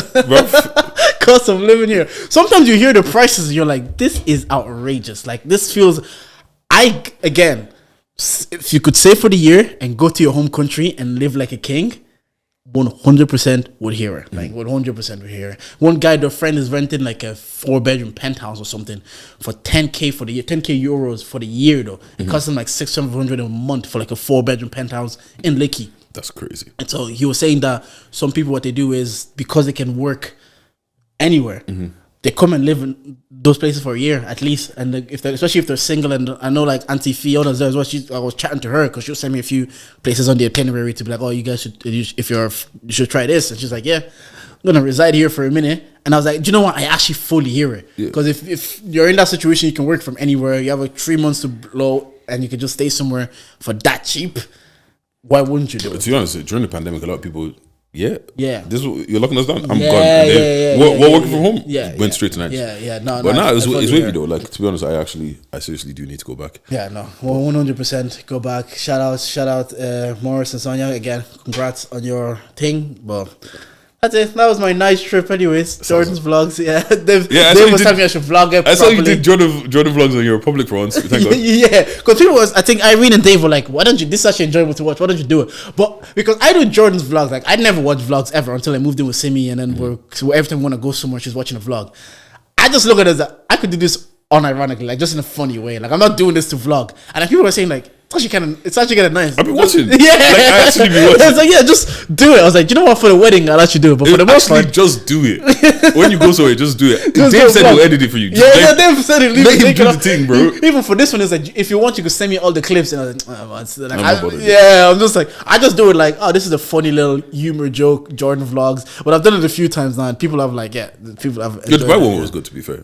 Cost of living here. Sometimes you hear the prices and you're like, this is outrageous. Like this feels, if you could save for the year and go to your home country and live like a king, 100% would hear it. Like 100% would hear it. One guy, their friend is renting like a 4-bedroom penthouse or something for 10k for the year, 10k euros for the year though. It costs him like 600-700 a month for like a 4-bedroom penthouse in Lekki. That's crazy. And so he was saying that some people, what they do is because they can work anywhere, they come and live in those places for a year at least. And especially if they're single, and I know like Auntie Fiona's there as well. I was chatting to her because she'll send me a few places on the itinerary to be like, oh, you guys should, you should try this. And she's like, yeah, I'm gonna reside here for a minute. And I was like, do you know what? I actually fully hear it, because if you're in that situation, you can work from anywhere. You have like 3 months to blow, and you can just stay somewhere for that cheap. Why wouldn't you do it? To be honest, during the pandemic, a lot of people. Yeah. This you're locking us down. I'm gone. And we're working from home. Went straight to night. No. But now it's wavy though. Like to be honest, I seriously do need to go back. Yeah, no, 100% go back. Shout out, Morris and Sonia again. Congrats on your thing. But that's it. That was my nice trip, anyways. Jordan's vlogs. Yeah, Dave was telling me I should vlog it. I saw you did Jordan vlogs on your public for once. Thank God. Yeah, because people I think Irene and Dave were like, "Why don't you? This is actually enjoyable to watch. Why don't you do it?" But because I do Jordan's vlogs, like I never watched vlogs ever until I moved in with Simi, and then every time we want to go somewhere, she's watching a vlog. I just look at it as I could do this unironically, like just in a funny way. Like I'm not doing this to vlog, and people are saying like. It's actually kind of nice. I've been watching. Yeah, like, I actually been watching. It's like, yeah, just do it. I was like, you know what? For the wedding, I'll actually do it. But for the most part, just do it. When you go somewhere, just do it. Dave said he'll edit it for you. Dave said he'll let him do the thing, bro. Even for this one, it's like if you want, you can send me all the clips. And I was like, I'm just like, I just do it like, oh, this is a funny little humor joke, Jordan vlogs. But I've done it a few times now, and people have like, people have. The Dubai one was good, to be fair.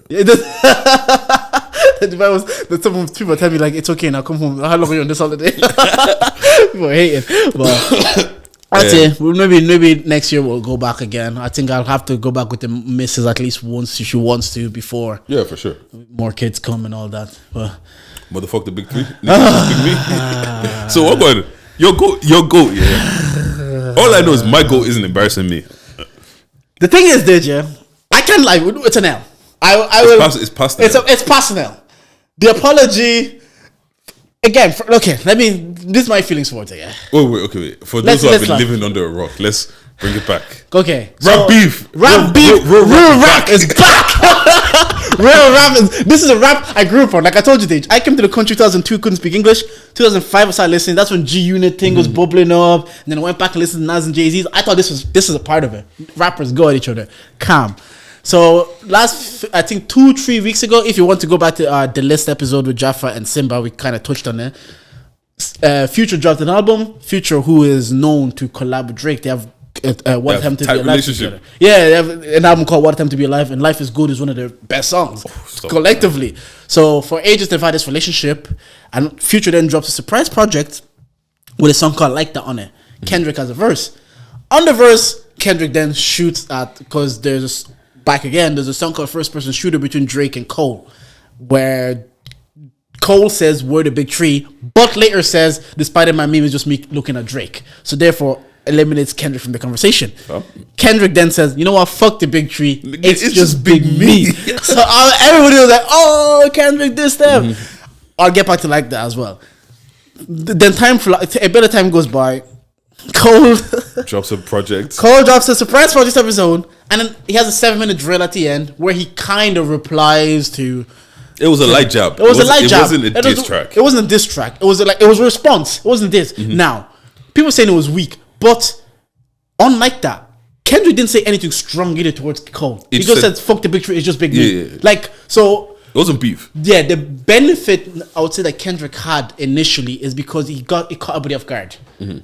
Dubai was. Some people tell me like, it's okay now, come home. How long are you on this holiday? People are hating, but I'd say maybe next year we'll go back again. I think I'll have to go back with the missus at least once if she wants to before. Yeah, for sure. More kids come and all that. But motherfuck the big three. Big me. So what going? Your goat. Yeah. All I know is my goat isn't embarrassing me. The thing is, Deji, I can't lie. It's an L. I will. It's past. It's past an L. The apology. Again, this is my feelings for it. Yeah. Wait. For those who have been living under a rock, let's bring it back. Okay. Rap beef. Real rap is back. Real rap is. This is a rap I grew up on. Like I told you, Deji, I came to the country 2002, couldn't speak English. 2005, I started listening. That's when G Unit thing was bubbling up. And then I went back and listened to Nas and Jay-Z's. I thought this is a part of it. Rappers go at each other. Calm. So I think 2-3 weeks ago, if you want to go back to the list episode with Jaffa and Simba, we kind of touched on it. Future dropped an album. Future, who is known to collab with Drake, they have What Time to Be Alive together. Yeah, they have an album called What Time to Be Alive, and Life Is Good is one of their best songs collectively. So for ages they've had this relationship, and Future then drops a surprise project with a song called Like That on it. Kendrick has a verse. On the verse, Kendrick then shoots at, because there's a song called First Person Shooter between Drake and Cole, where Cole says we're the big three, but later says the Spider-Man meme is just me looking at Drake. So therefore eliminates Kendrick from the conversation. Oh. Kendrick then says, you know what, fuck the big three, it's just big me. So everybody was like, oh, Kendrick this them. I'll get back to Like That as well. Then a bit of time goes by. Cole drops a project. Cole drops a surprise project of his own, and then he has a 7-minute drill at the end where he kind of replies to. It was a light jab. It was a light jab. It wasn't a diss track. It wasn't a diss track. It was a response. It wasn't this. Now, people saying it was weak, but unlike that, Kendrick didn't say anything strong either towards Cole. He just said, "Fuck the big three. It's just big me." Yeah. Like so. It wasn't beef. Yeah, the benefit I would say that Kendrick had initially is because he caught everybody off guard.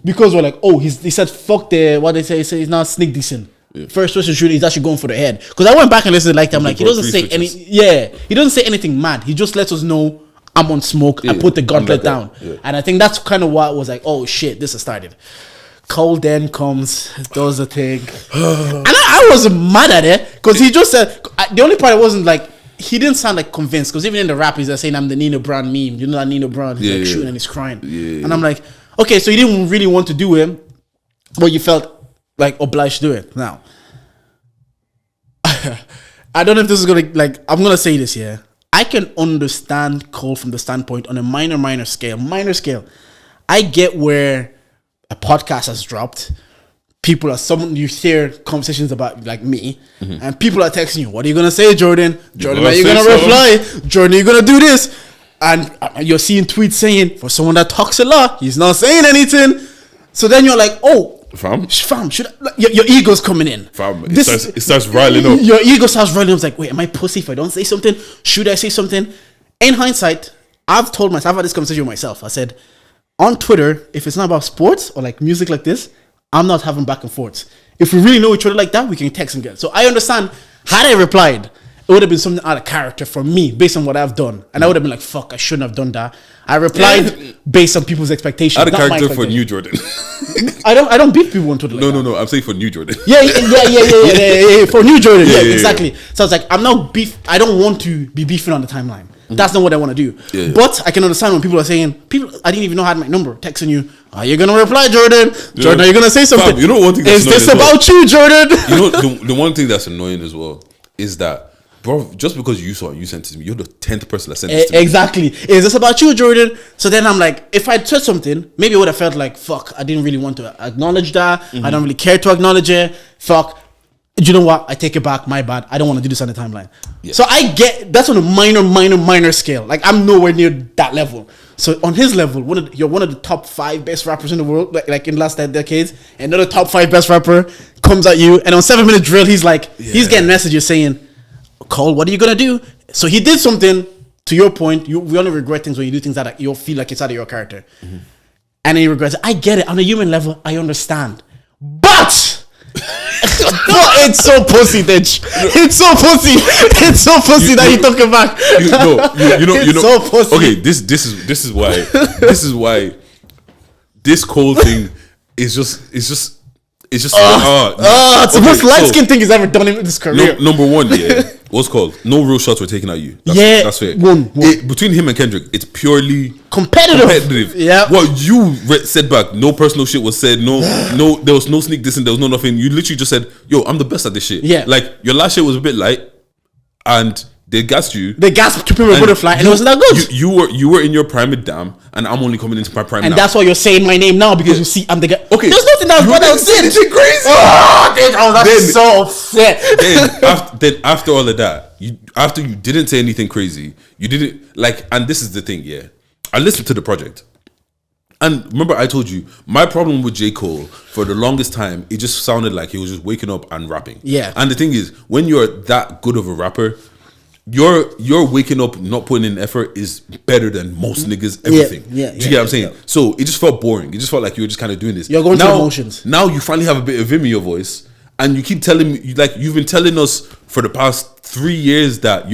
Because we're like, oh, he said fuck what they say. He said he's not sneak decent. Yeah. First person shooter, he's actually going for the head. Because I went back and listened to Like That. I'm like, he doesn't say he doesn't say anything mad. He just lets us know I'm on smoke. I put the gauntlet down. Yeah. And I think that's kind of what was like, oh shit, this has started. Cole then comes, does the thing. And I wasn't mad at it because he just said, the only part I wasn't like, he didn't sound like convinced, because even in the rap he's saying I'm the Nino Brown meme. You know that Nino Brown? He's shooting and he's crying. Yeah. And I'm like, okay, so you didn't really want to do him, but you felt like obliged to do it. Now, I don't know if this is gonna I'm gonna say this here. I can understand Cole from the standpoint on a minor scale. I get where a podcast has dropped. People are you hear conversations about like me, and people are texting you. What are you gonna say, Jordan? Jordan, are you gonna reply? Jordan, are you gonna do this? And you're seeing tweets saying, for someone that talks a lot, he's not saying anything. So then you're like, oh, fam, should your ego's coming in. Fam, it starts riling up. Your ego starts riling up. It's like, wait, am I pussy if I don't say something? Should I say something? In hindsight, I've had this conversation with myself. I said, on Twitter, if it's not about sports or like music like this, I'm not having back and forths. If we really know each other like that, we can text and get. So I understand. Had I replied, it would have been something out of character for me based on what I've done. And I would have been like, fuck, I shouldn't have done that. I replied based on people's expectations. Out of character for New Jordan. I don't beat people on Twitter like that. No. I'm saying for New Jordan. Yeah. For New Jordan. Yeah, exactly. So I was like, I'm not I don't want to be beefing on the timeline. That's not what I want to do. Yeah. But I can understand when people are saying, I didn't even know I had my number, texting you, are you going to reply, Jordan? Jordan, are you going to say something? You know one thing that's is this about you, Jordan? You know, the one thing that's annoying as well is that, bro, just because you saw it, you sent it to me, you're the 10th person that sent it to me. Exactly. Is this about you, Jordan? So then I'm like, if I'd said something, maybe I would have felt like, fuck, I didn't really want to acknowledge that. I don't really care to acknowledge it. Fuck. Do you know what? I take it back. My bad. I don't want to do this on the timeline. Yeah. So I get that's on a minor scale. Like I'm nowhere near that level. So on his level, you're one of the top 5 best rappers in the world, like in the last 10 decades. Another top 5 best rapper comes at you, and on 7-minute drill, he's like, he's getting messages saying, Cole, what are you gonna do? So he did something. To your point, we only regret things when you do things that you feel like it's out of your character, and then he regrets it. I get it on a human level. I understand, but. It's so pussy, Deji. It's so pussy. It's so pussy that he took it back. You know. So pussy. Okay, this is why this Cole thing it's just it's the most light skin thing he's ever done in his career. Number one, yeah. What's called? No real shots were taken at you. That's fair. One. Between him and Kendrick, it's purely competitive. Yeah. What you said back, no personal shit was said. No, there was no sneak dissing. There was no nothing. You literally just said, "Yo, I'm the best at this shit." Yeah. Like your last shit was a bit light, and they gassed you. They gassed to people butterfly, and it wasn't that good. You were in your prime with Damn, and I'm only coming into my prime and now. that's why you're saying my name now because you see I'm the guy. Okay, there's nothing else. What else? It's crazy. I was so upset. Then after all of that, after you didn't say anything crazy, you didn't like. And this is the thing, yeah. I listened to the project, and remember I told you my problem with J. Cole for the longest time. It just sounded like he was just waking up and rapping. Yeah. And the thing is, when you're that good of a rapper, your waking up, not putting in effort is better than most niggas everything. Yeah. Do you get what I'm saying? Yeah. So it just felt boring. It just felt like you were just kind of doing this. You're going through emotions. Now you finally have a bit of vim in your voice, and you keep telling me, like you've been telling us for the past 3 years that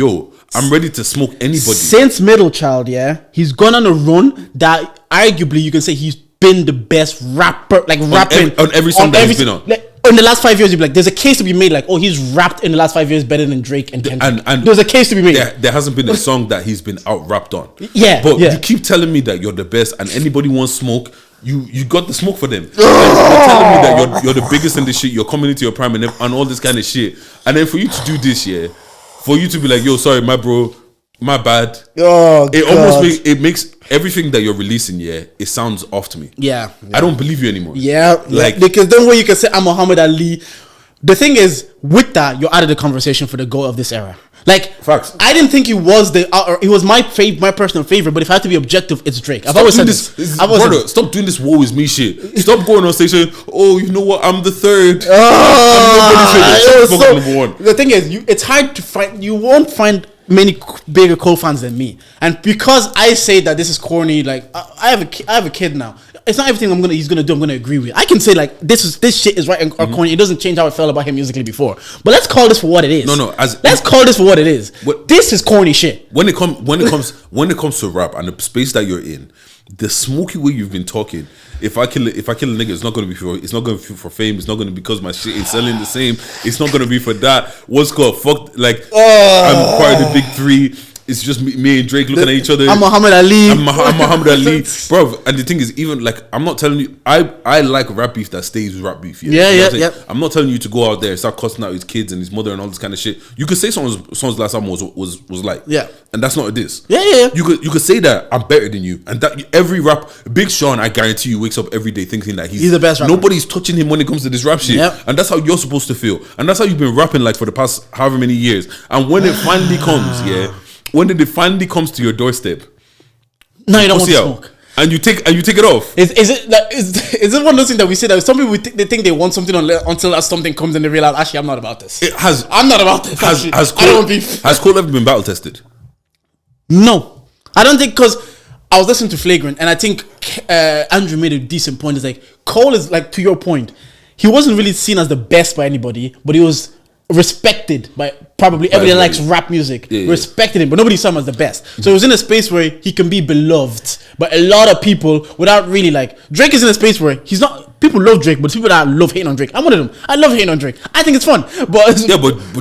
I'm ready to smoke anybody. Since Middle Child, yeah, he's gone on a run that arguably you can say he's been the best rapper, like rapping on every song that he's been on. Like, in the last 5 years, you'd be like, there's a case to be made, like, oh, he's rapped in the last 5 years better than Drake and Kendrick. And there's a case to be made. There hasn't been a song that he's been out rapped on. Yeah, but yeah. you keep telling me that you're the best, and anybody wants smoke. You got the smoke for them. Like, you're telling me that you're the biggest in this shit. You're coming into your prime and all this kind of shit. And then for you to do this, yeah, for you to be like, yo, sorry, my bro, my bad. It makes everything that you're releasing, yeah, it sounds off to me. Yeah. I don't believe you anymore. Yeah, because then when you can say I'm Muhammad Ali, the thing is with that you're out of the conversation for the goal of this era. Like facts. I didn't think he was he was my personal favorite, but if I had to be objective, it's Drake. I've always said this. Brother, stop doing this woe is me shit. Stop going on stage saying, oh, you know what, I'm the third. Number one. The thing is, it's hard to find. You won't find many bigger Cole fans than me, and because I say that this is corny, like I have a kid now. It's not everything he's gonna do I'm gonna agree with. I can say like this shit is right or corny. It doesn't change how I felt about him musically before. But let's call this for what it is. Let's call this for what it is. This is corny shit. When it comes to rap and the space that you're in, the smoky way you've been talking. If I kill a nigga, it's not gonna be for fame. It's not gonna be because my shit is selling the same. It's not gonna be for that. What's called fuck like I'm part of the big three. It's just me and Drake looking at each other. I'm Muhammad Ali. I'm Muhammad Ali, bro. And the thing is, even like I'm not telling you, I like rap beef that stays with rap beef. Yeah. I'm not telling you to go out there and start cussing out his kids and his mother and all this kind of shit. You could say someone's last album was like, and that's not what it is. Yeah. You could say that I'm better than you, and that every rap, Big Sean, I guarantee you, wakes up every day thinking that he's the best rapper. Nobody's touching him when it comes to this rap shit, and that's how you're supposed to feel, and that's how you've been rapping like for the past however many years. And when it finally comes, when it finally comes to your doorstep, no, you don't want to smoke, and you take it off. Is it one of those things that we say that some people they think they want something until that something comes and they realize actually I'm not about this. I'm not about this. Has Cole ever been battle tested? No, I don't think, because I was listening to Flagrant and I think Andrew made a decent point. It's like Cole is like, to your point, he wasn't really seen as the best by anybody, but he was respected by probably everybody that likes rap music. Respected him, but nobody saw him as the best. So it was in a space where he can be beloved by a lot of people without really like. Drake is in a space where he's not. People love Drake, but people that love hating on Drake, I'm one of them. I love hating on Drake. I think it's fun, but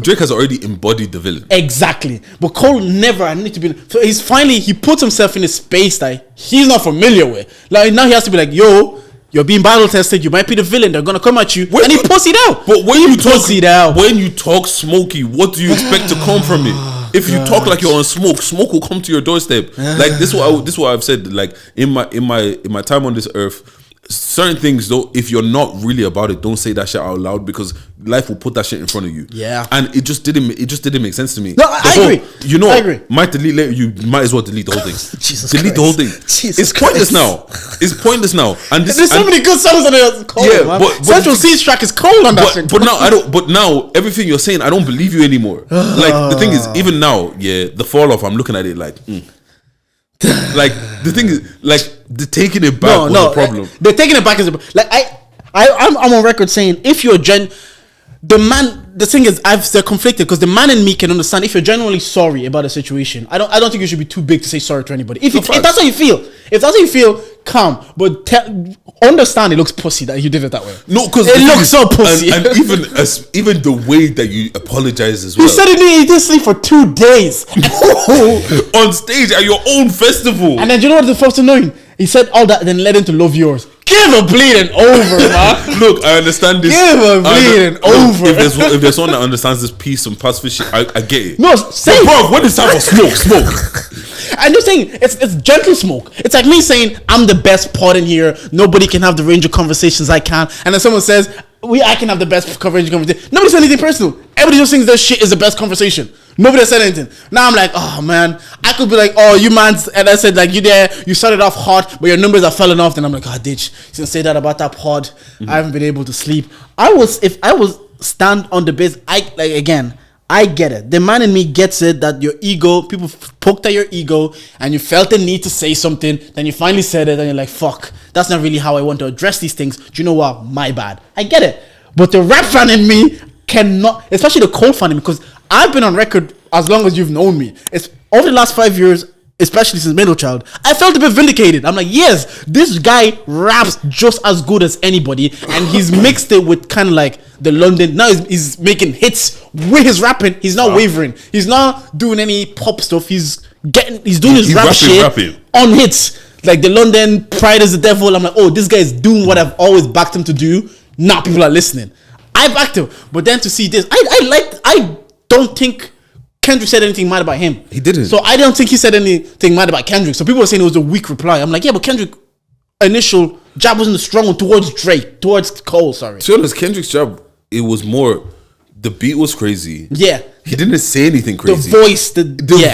Drake has already embodied the villain. Exactly. But Cole never need to be. So he puts himself in a space that he's not familiar with. Like now he has to be like, yo, you're being battle tested. You might be the villain. They're gonna come at you, and he pussied out. But when you talk smoky, what do you expect to come from it? If you talk like you're on smoke will come to your doorstep. Like this is what I've said. Like in my time on this earth, certain things though, if you're not really about it, don't say that shit out loud, because life will put that shit in front of you. And it just didn't make sense to me. No, I agree. You know, I agree. Might delete later. You might as well delete the whole thing. Delete the whole thing. It's pointless now. It's pointless now. And there's so many good songs on there. But Central C's track is cold on that shit. But now everything you're saying, I don't believe you anymore. Like the thing is, even now, the fall off. I'm looking at it like. Like the thing is, like the taking it back was a problem. The taking it back is like I'm on record saying if you're the thing is they're conflicted, because the man in me can understand if you're genuinely sorry about a situation. I don't think you should be too big to say sorry to anybody. If that's how you feel, calm, but understand it looks pussy that you did it that way. No, because it looks so pussy. And even the way that you apologize as well. You said he didn't sleep for 2 days on stage at your own festival. And then you know what the first annoying? He said all that, then led him to Love Yours. Give a bleeding over, man. Look, I understand this. Give a bleeding over. If there's someone that understands this piece and pacifist shit, I get it. No, say, bro, when it's time for smoke. I'm just saying, it's gentle smoke. It's like me saying, I'm the best pod in here. Nobody can have the range of conversations I can. And then someone says, I can have the best range of conversation. Nobody said anything personal. Everybody just thinks their shit is the best conversation. Nobody said anything. Now I'm like, oh man, I could be like, oh, you man, and I said like, you started off hot, but your numbers are falling off. Then I'm like, oh, Deji, you didn't say that about that pod. Mm-hmm. I haven't been able to sleep. If I was stand on the base, I get it. The man in me gets it that your ego, people poked at your ego and you felt the need to say something. Then you finally said it and you're like, fuck, that's not really how I want to address these things. Do you know what? My bad. I get it. But the rap fan in me cannot, especially the cold fan in me, because I've been on record as long as you've known me. It's over the last 5 years, especially since Middle Child, I felt a bit vindicated. I'm like, yes, this guy raps just as good as anybody, and he's mixed it with kind of like the London. Now he's making hits with his rapping. He's not wavering. He's not doing any pop stuff. He's doing his rap shit on hits. Like the London Pride is the Devil. I'm like, oh, this guy is doing what I've always backed him to do. Now people are listening. I backed him, but then to see this, I don't think Kendrick said anything mad about him. He didn't. So I don't think he said anything mad about Kendrick. So people were saying it was a weak reply. I'm like, yeah, but Kendrick initial jab wasn't a strong one towards Cole. Sorry. To be honest, Kendrick's jab, it was more. The beat was crazy. Yeah. He didn't say anything crazy. The voice, the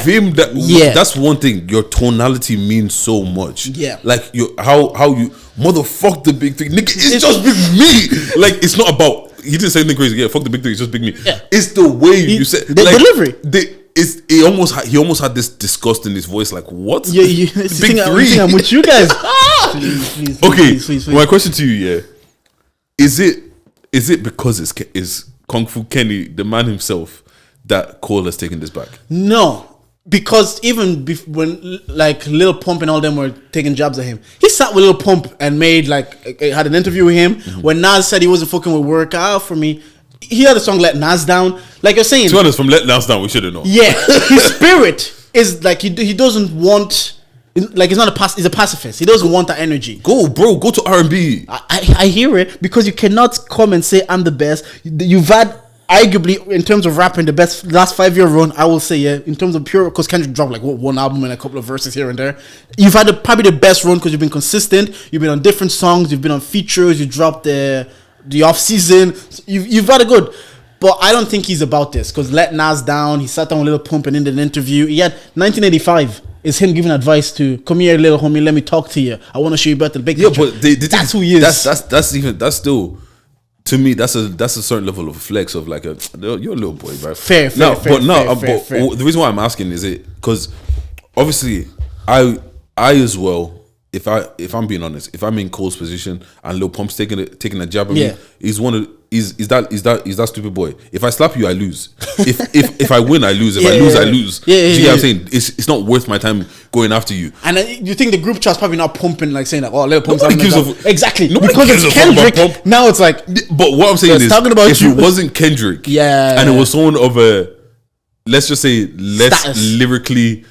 vim. That's one thing. Your tonality means so much. Yeah. Like how you motherfuck the big thing, nigga. It's just big me. Like it's not about. He didn't say anything crazy. Yeah, fuck the big thing. It's just big me. Yeah. It's the way you said the like, delivery. He almost had this disgust in his voice. Like what? Yeah, big three. I'm with you guys. please, okay. Please. My question to you, yeah, is it because it's Kung Fu Kenny, the man himself, that Cole has taken this back? No. Because even when like Lil Pump and all them were taking jabs at him, he sat with Lil Pump and had an interview with him. Mm-hmm. When Nas said he wasn't fucking with Work Out for me, he had a song Let Nas Down. Like you're saying, to be honest, from Let Nas Down, we should have known. Yeah, his spirit is like he doesn't want. Like he's a pacifist. He doesn't want that energy. Go to R&B. I hear it, because you cannot come and say I'm the best. You've had arguably in terms of rapping the best last 5 year run. I will say, yeah, in terms of pure, because Kendrick dropped like one album and a couple of verses here and there. You've had probably the best run because you've been consistent. You've been on different songs. You've been on features. You dropped the off season. You've had a good. But I don't think he's about this, because Let Nas Down. He sat down with Lil Pump and in an interview. He had 1985. Is him giving advice to, come here, little homie, let me talk to you. I want to show you about the big picture. But that's who he is. That's still, to me, that's a certain level of flex of like you're a little boy, right? Fair. The reason why I'm asking is it because obviously I as well. If I'm being honest, if I'm in Cole's position and Lil Pump's taking a jab at me, he's that stupid boy. If I slap you, I lose. If I win, I lose. If I lose, I lose. Do you know what I'm saying? It's not worth my time going after you. And you think the group chat's probably not pumping, like saying like, oh, Lil Pump's exactly. Because it's Kendrick. Now it's like, but what I'm saying is, talking about if it wasn't Kendrick, and it was someone of a, let's just say, less status. Lyrically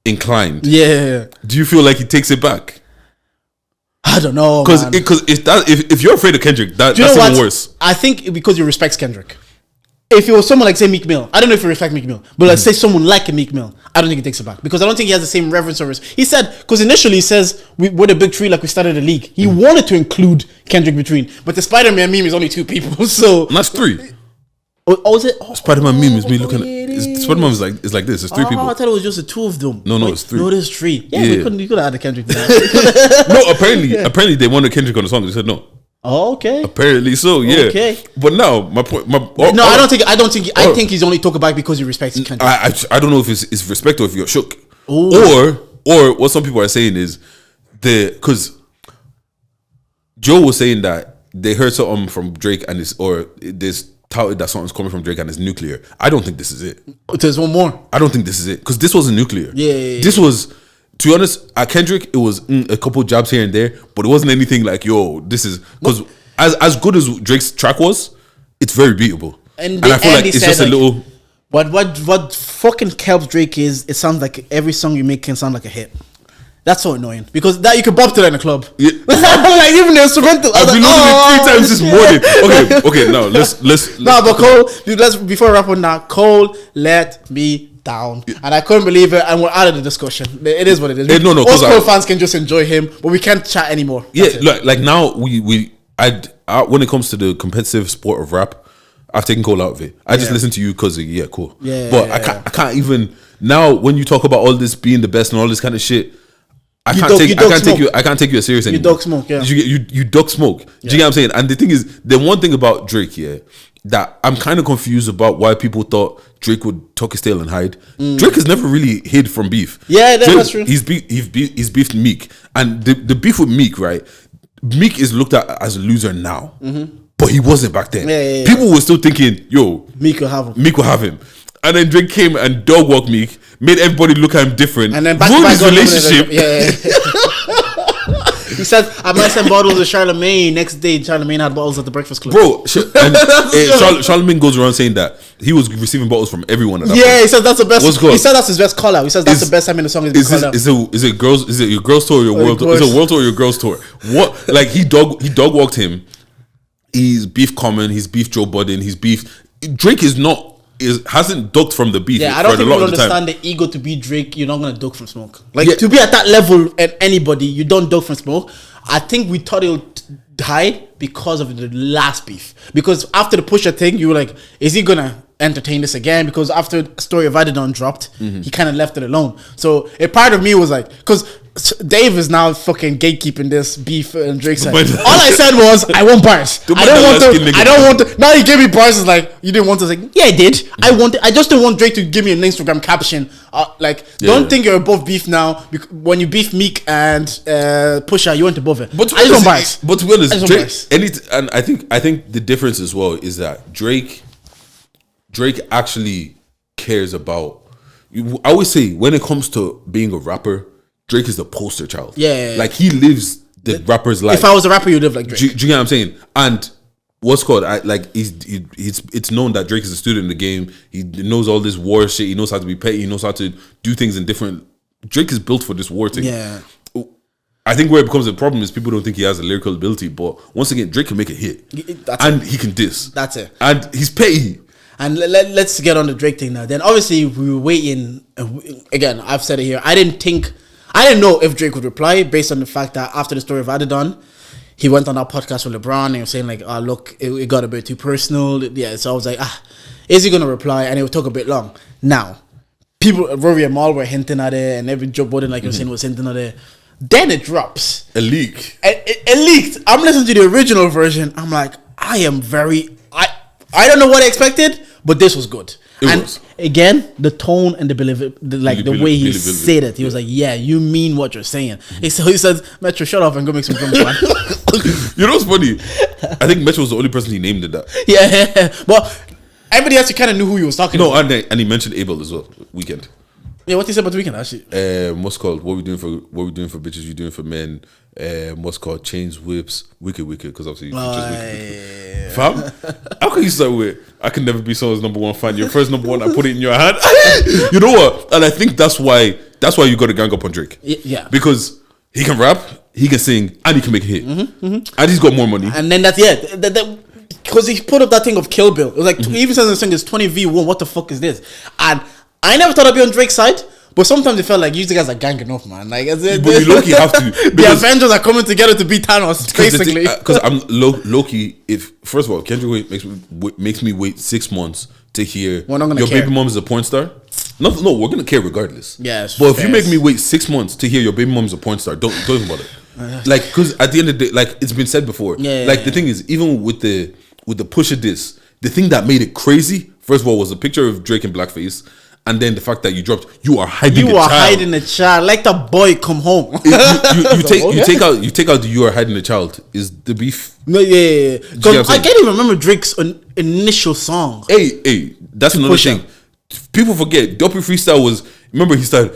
inclined, do you feel like he takes it back? I don't know, because if you're afraid of Kendrick, that's even worse. I think because he respects Kendrick. If it was someone like say Meek Mill, I don't know if you respect Meek Mill, but let's say someone like a Meek Mill, I don't think he takes it back, because I don't think he has the same reverence or respect. He said, because initially he says we're the big three, like we started the league. He wanted to include Kendrick between, but the Spider-Man meme is only 2 people, so and that's 3. Oh, is it? Spider-Man meme is me looking at Spider-Man is like this. It's 3 people. I thought it was just the 2 of them. No, it's 3. No, there's 3. Yeah, you could have had a Kendrick. No, apparently they wanted Kendrick on the song. They said no. Oh, okay. Apparently so, yeah. Okay. But now my point. I think he's only talking back because he respects Kendrick. I don't know if it's respect or if you're shook. Ooh. Or what some people are saying is because Joe was saying that they heard something from Drake and there's touted that something's coming from Drake and it's nuclear. I don't think this is it. There's one more. I don't think this is it, because this wasn't nuclear. Yeah. This was To be honest, at Kendrick, it was a couple jabs here and there, but it wasn't anything like, yo, this is because as good as Drake's track was, it's very beatable, and I feel like it's just a little. What fucking helps Drake is it sounds like every song you make can sound like a hit. That's so annoying because that you could bop to that in a club. Yeah. Like even the instrumental. I've been loading it 3 times this morning. Okay. Now let's. No, but Cole, let's before we wrap on that. Cole let me down, and I couldn't believe it. And we're out of the discussion. It is what it is. No, Us Cole fans can just enjoy him, but we can't chat anymore. Yeah, like now I when it comes to the competitive sport of rap, I've taken Cole out of it. I just listen to you because cool. Yeah, but I can't even now when you talk about all this being the best and all this kind of shit. I can't take you serious anymore. You duck smoke, yeah. You duck smoke. Do you get what I'm saying? And the thing is, the one thing about Drake, that I'm kind of confused about why people thought Drake would tuck his tail and hide. Drake has never really hid from beef. Yeah, that's true. He's beefed Meek, and the beef with Meek, right? Meek is looked at as a loser now, but he wasn't back then. Yeah. People were still thinking, yo, Meek will have him. And then Drake came and dog walked Meek, made everybody look at him different, and then ruined his relationship. He said, I might send bottles to Charlemagne. Next day, Charlemagne had bottles at the Breakfast Club. Bro, Charlemagne goes around saying that he was receiving bottles from everyone at that point. He said that's the best. What's good? He said that's his best call out. He says that's the best time in the song is the call out. Is it your girls tour or your world tour? Is it world tour or your girls tour? What? Like he dog walked him. He's beef Common. He's beef Joe Budden. He's beef. Drake hasn't ducked from the beef. Yeah, I don't think people understand the ego to be Drake. You're not gonna duck from smoke. To be at that level and anybody, you don't duck from smoke. I think we thought it would hide because of the last beef. Because after the Pusha thing, you were like, is he gonna entertain this again? Because after Story of Adidon dropped, he kind of left it alone. So a part of me was like, because Dave is now fucking gatekeeping this beef and Drake side. All I said was, I want bars. I don't want to. Now he gave me bars. It's like, you didn't want to. Like, yeah, I did. I just didn't want Drake to give me an Instagram caption. Don't think you're above beef now. When you beef Meek and Pusha, you went above it. But I just want bars. But to be honest, Drake, and I think the difference as well is that Drake actually cares about. I always say when it comes to being a rapper, Drake is the poster child. Yeah. Like he lives the rapper's life. If I was a rapper, you'd live like Drake. Do you get what I'm saying? And what's called it's known that Drake is a student in the game. He knows all this war shit. He knows how to be petty. He knows how to do things in different. Drake is built for this war thing. Yeah. I think where it becomes a problem is people don't think he has a lyrical ability, but once again, Drake can make a hit. He can diss. That's it. And he's petty. And let's get on the Drake thing now. Then obviously we were waiting. Again, I've said it here. I didn't know if Drake would reply based on the fact that after the Story of Adidon, he went on that podcast with LeBron and he was saying like, oh, look, it got a bit too personal. Yeah, so I was like, is he going to reply? And it would take a bit long. Now, people, Rory and Mal were hinting at it and every Joe Budden, like you were saying, was hinting at it. Then it drops. A leak. It leaked. I'm listening to the original version. I'm like, I don't know what I expected, but this was good. It was. Again, the tone and the way he said it, he was like, "Yeah, you mean what you're saying." He said, "Metro, shut up and go make some drums, man." You know what's funny? I think Metro was the only person he named it that. Yeah, but everybody else, you kind of knew who he was talking about. No, and he mentioned Abel as well. Weekend. Yeah, what he said about the Weekend actually? What's called? What we doing for bitches? You doing for men? What's called? Chains, whips, wicked, because obviously just wicked. Fam, how can you start with? I can never be someone's number one fan. Your first number one, I put it in your hand. You know what? And I think that's why you got to gang up on Drake. Yeah, because he can rap, he can sing, and he can make a hit, and he's got more money. And then that's because he put up that thing of Kill Bill. It was like he even says in the song is 20v1. What the fuck is this? And I never thought I'd be on Drake's side. But sometimes it felt like you guys are ganging up, man. Like, but you low-key have to. The Avengers are coming together to beat Thanos, basically. Because I'm low-key. If first of all, Kendrick makes me wait 6 months to hear your baby mom is a porn star. No, we're gonna care regardless. Yes, but if you make me wait 6 months to hear your baby mom is a porn star, don't even bother. Like, because at the end of the day, like it's been said before. The thing is, even with the Pusha diss, the thing that made it crazy, first of all, was a picture of Drake in blackface. And then the fact that you dropped, you are hiding the child. Like the boy come home. You take out the you are hiding the child is the beef. No, yeah. Because I can't even remember Drake's initial song. Hey, that's another thing. People forget Dopey Freestyle was. Remember, he started,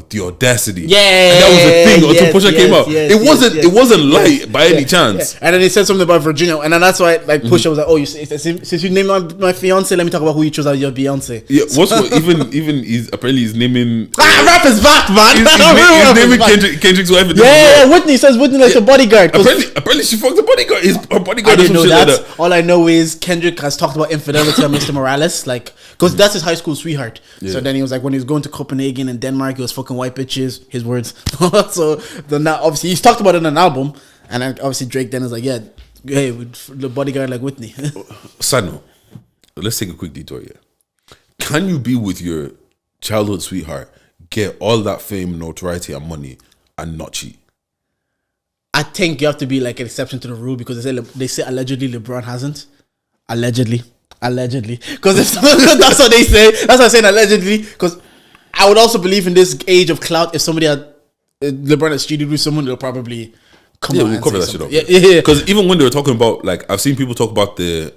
the audacity. Yeah, and that was the thing until Pusha came out. It wasn't light by any chance. Yeah. And then he said something about Virginia, and then that's why like Pusha was like, "Oh, since you named my fiance, let me talk about who you chose as your Beyonce." Yeah, even he's apparently he's naming. Rap is back, man. He's naming Kendrick's wife. Yeah, Whitney says Whitney like a bodyguard. Apparently she fucked the bodyguard. Her bodyguard. I didn't know that. All I know is Kendrick has talked about infidelity on Mr. Morales, like because that's his high school sweetheart. Yeah. So then he was like, when he was going to Copenhagen and Denmark, he was fucking white bitches. His words. So then that obviously he's talked about it in an album, and then obviously Drake then is like, yeah, hey, the bodyguard like Whitney. Side note, let's take a quick detour here. Can you be with your childhood sweetheart, get all that fame, notoriety, and money, and not cheat? I think you have to be like an exception to the rule because they say allegedly LeBron hasn't. Allegedly, because that's what they say. That's why I'm saying allegedly. Because I would also believe in this age of clout. If somebody had LeBron had cheated with someone, they'll probably come out and cover that shit up. Yeah. Because even when they were talking about, like, I've seen people talk about the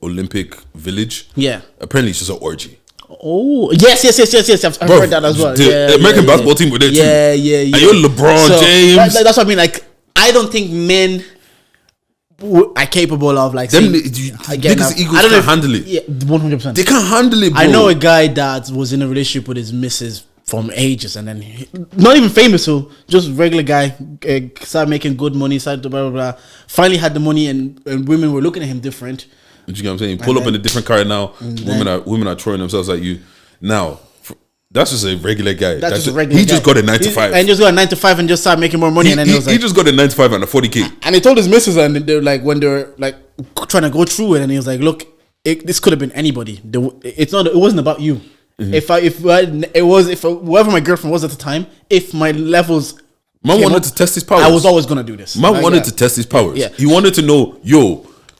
Olympic Village. Yeah. Apparently, it's just an orgy. Oh yes. I've heard that as well. The American basketball team were there too. Yeah. And you're LeBron James. That's what I mean. Like, I don't think men are capable of like them. Niggas' egos can't handle it. Yeah, 100%. They can't handle it, bro. I know a guy that was in a relationship with his missus from ages, and then not even famous, so just regular guy, started making good money, started to blah blah blah. Finally had the money, and women were looking at him different. You know what I'm saying? Pull up in a different car now. Women are throwing themselves at you now. That's just a regular guy. He just got a 9 to 5. And just got a 9 to 5 and just started making more money. And then he just got a 9 to 5 and a 40K. And he told his missus, and they were like, when they were like trying to go through it, and he was like, look, this could have been anybody. It wasn't about you. Mm-hmm. Whoever my girlfriend was at the time, if my levels, man wanted to test his powers. I was always gonna do this. Man wanted to test his powers. Yeah. He wanted to know,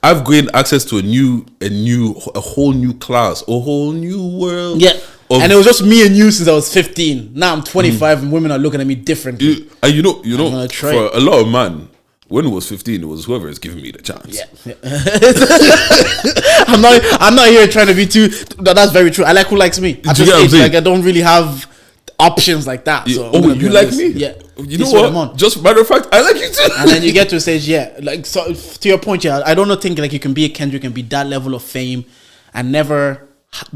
I've gained access to a whole new class, a whole new world. Yeah. And it was just me and you since I was 15. Now I'm 25 and women are looking at me differently. You know, for a lot of men, when it was 15, it was whoever is giving me the chance. Yeah. I'm not here trying to be too. That's very true. I like who likes me. At this age, like I don't really have options like that. Yeah. So you like me? Yeah. You know what? Just matter of fact, I like you too. And then you get to a stage, like so. To your point, I don't think like you can be a Kendrick and be that level of fame and never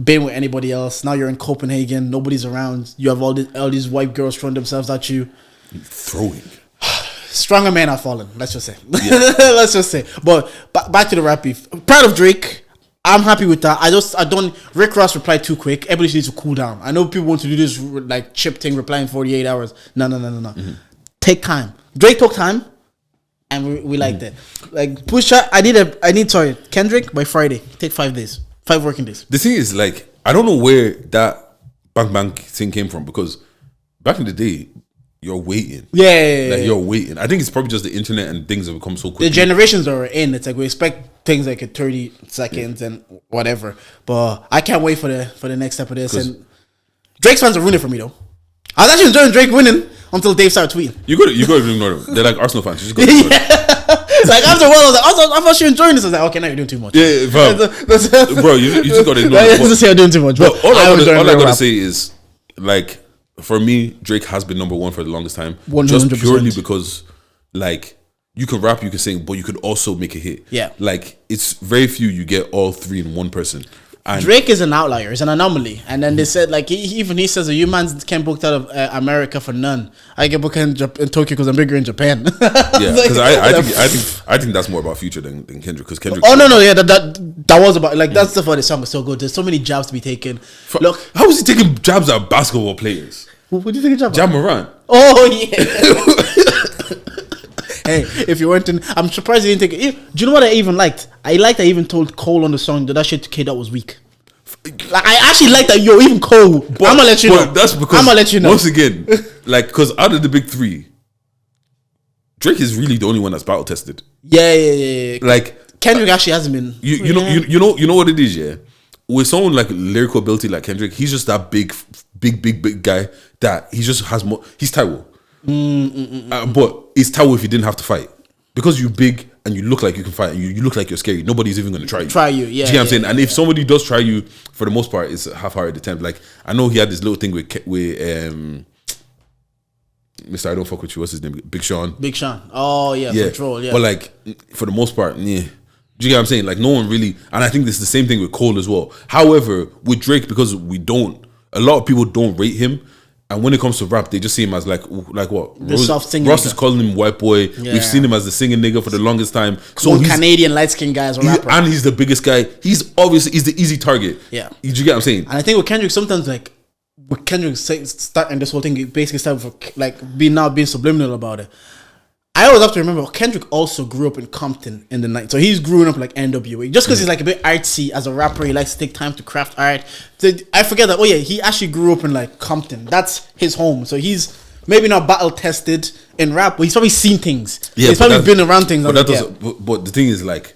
been with anybody else. Now you're in Copenhagen, nobody's around. You have all these white girls throwing themselves at you. Throwing. Stronger men are fallen. Let's just say. Yeah. Let's just say. But back to the rap beef. Proud of Drake. I'm happy with that. I don't. Rick Ross replied too quick. Everybody needs to cool down. I know people want to do this like chip thing, replying 48 hours. No. Mm-hmm. Take time. Drake took time, and we liked it. Like Pusha, Kendrick by Friday. Take 5 days. 5 working days. The thing is, like, I don't know where that bang thing came from because back in the day, you're waiting. Yeah. Like, you're waiting. I think it's probably just the internet and things have become so quick. The generations that are in, it's like we expect things like in 30 seconds and whatever. But I can't wait for the next step of this. And Drake's fans are ruining it for me though. I was actually enjoying Drake winning until Dave started tweeting. You got to ignore them. They're like Arsenal fans. You just got to ignore them. Like after a while, I was like, I thought you were enjoying this. I was like, okay, now you're doing too much. Yeah, bro, you just got to ignore it. Just say you're doing too much. But all I got to say is, like, for me, Drake has been number 1 for the longest time. 100%. Just purely because, like, you can rap, you can sing, but you could also make a hit. Yeah. Like, it's very few you get all 3 in one person. And Drake is an outlier, it's an anomaly. And then they said, like, he says, you man can't book out of America for none. I get booked in Tokyo because I'm bigger in Japan. Yeah, because I think that's more about Future than Kendrick. Because Kendrick. Oh no, yeah, that was about like that's the why the song is so good. There's so many jabs to be taken. Look, how was he taking jabs at basketball players? What do you think of jab? Jab Moran. Oh yeah. Hey, if you weren't in, I'm surprised you didn't take it. Do you know what I even liked? I liked I even told Cole on the song that shit to K-Dot was weak. Like, I actually like that. Even Cole. I'm gonna let you know. That's because I'm gonna let you know once again, like, because out of the big 3, Drake is really the only one that's battle tested. Yeah. Like Kendrick actually hasn't been. You know what it is, yeah. With someone like lyrical ability like Kendrick, he's just that big guy that he just has more. He's Taiwo. But it's Taiwo if you didn't have to fight because you big and you look like you can fight, and you look like you're scary, nobody's even going to try you. Yeah. Do you get what I'm saying? And if somebody does try you, for the most part, it's a half-hearted attempt. Like, I know he had this little thing with Mr. I don't fuck with you. What's his name? Big Sean. Oh yeah. Control. Yeah. But like, for the most part, yeah. Do you get what I'm saying? Like, no one really, and I think this is the same thing with Cole as well. However, with Drake, because a lot of people don't rate him, and when it comes to rap, they just see him as like what? Ross is calling him white boy. Yeah. We've seen him as the singing nigga for the longest time. So he's Canadian light skinned guy as a rapper, and he's the biggest guy. He's the easy target. Yeah, you get what I'm saying? And I think with Kendrick, sometimes like with Kendrick starting this whole thing, it basically started for like being subliminal about it. I always have to remember Kendrick also grew up in Compton in the night, so he's growing up like NWA. Just because he's like a bit artsy as a rapper, he likes to take time to craft art. So I forget that. Oh yeah, he actually grew up in like Compton. That's his home. So he's maybe not battle tested in rap, but he's probably seen things. Yeah, he's probably been around things. But but the thing is, like,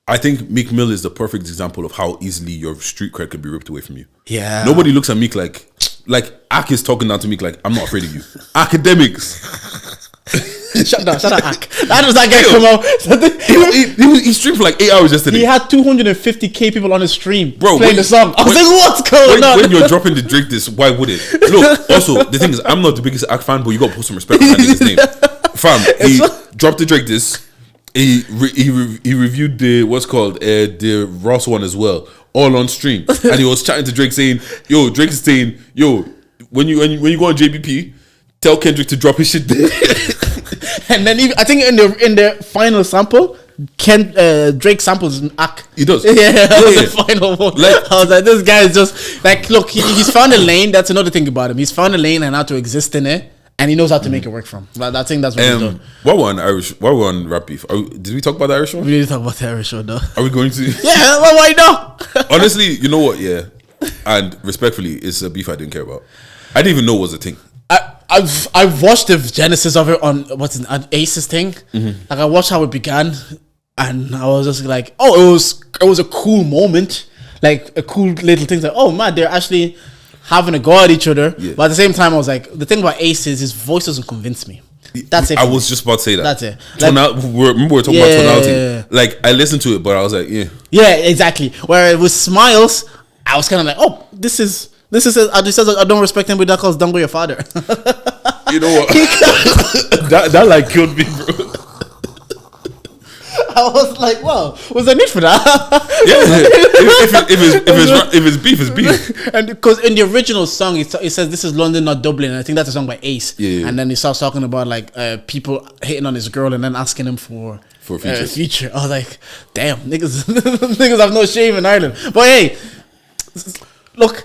I think Meek Mill is the perfect example of how easily your street cred could be ripped away from you. Yeah, nobody looks at Meek like Ak is talking down to Meek like, I'm not afraid of you. Academics. Shut up, Ak. That was that guy come out. He streamed for like 8 hours yesterday. He had 250k people on his stream, bro, playing the song. I was like, what's going on? When you're dropping the Drake this, why would it? Look, also, the thing is, I'm not the biggest Ak fan, but you got to put some respect behind his name. Fam, he dropped the Drake this. He reviewed the the Ross one as well, all on stream, and he was chatting to Drake saying, "Yo, Drake is saying, yo, when you go on JBP, tell Kendrick to drop his shit there." And then I think in the final sample, Drake samples Ak. He does. Yeah, the final one. Like, I was like, this guy is just like, look, he's found a lane. That's another thing about him. He's found a lane and how to exist in it. And he knows how to make it work from. I think that's what he's done. While we're on rap beef, did we talk about the Irish one? We didn't talk about the Irish one, though. Are we going to? Yeah, well, why not? Honestly, you know what? Yeah. And respectfully, it's a beef I didn't care about. I didn't even know it was a thing. I've watched the genesis of it on Ace's thing. Mm-hmm. Like, I watched how it began, and I was just like, oh, it was a cool moment. Like, a cool little thing. Like, oh, man, they're actually having a go at each other, yeah. But at the same time, I was like, the thing about Ace is his voice doesn't convince me. That's it. I was just about to say that. That's it. Remember we're talking about tonality. Yeah. Like, I listened to it, but I was like, yeah, exactly. Where it was Smiles, I was kind of like, oh, this is. I just says I don't respect him, but that calls Dango your father. You know what? that like killed me, bro. I was like, "Wow, was there need for that?" Yeah, if it's beef, it's beef. And because in the original song, it says this is London, not Dublin. And I think that's a song by Ace. Yeah. And then he starts talking about like people hitting on his girl and then asking him for a feature. I was like, "Damn, niggas have no shame in Ireland." But hey, look.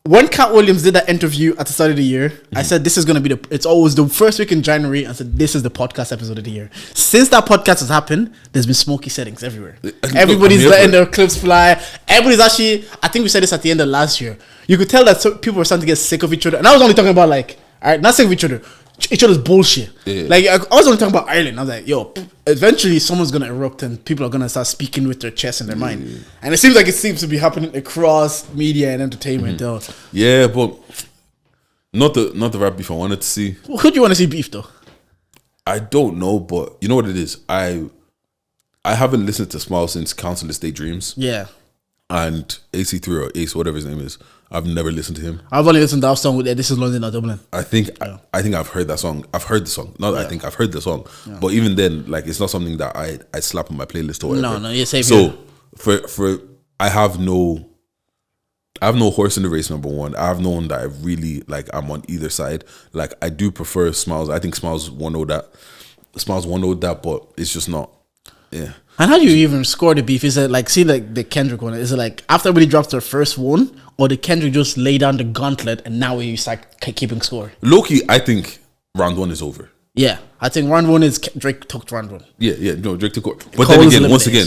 When Cat Williams did that interview at the start of the year, I said this is going to be it's always the first week in January. I said this is the podcast episode of the year. Since that podcast has happened, there's been smoky settings everywhere. Everybody's letting their clips fly. Everybody's actually, I think we said this at the end of last year. You could tell that people were starting to get sick of each other. And I was only talking about like, all right, not sick of each other's bullshit. Yeah. Like, I was only talking about Ireland. I was like, yo, eventually someone's going to erupt and people are going to start speaking with their chest and their mind. And it seems to be happening across media and entertainment. Mm-hmm. Yeah, but not the rap beef I wanted to see. Who do you want to see beef though? I don't know, but you know what it is? I haven't listened to Smile since Countless Daydreams. Yeah. And AC3 or Ace, whatever his name is, I've never listened to him. I've only listened to that song with This Is London, not Dublin. I think I've heard that song. I've heard the song. I've heard the song. Yeah. But even then, like, it's not something that I slap on my playlist or whatever. No, you're safe. So for I have no horse in the race. Number one, I have no one that I really like. I'm on either side. Like, I do prefer Smiles. I think Smiles 1-0 that. Smiles 1-0 that, but it's just not. Yeah. And how do you even score the beef? Is it like, see, like the Kendrick one? Is it like after everybody drops their first one, or did Kendrick just lay down the gauntlet and now you start keeping score? Low-key, I think round one is over. Yeah, I think round one is Drake took round one. Yeah, no, Drake took it. But then again, once again,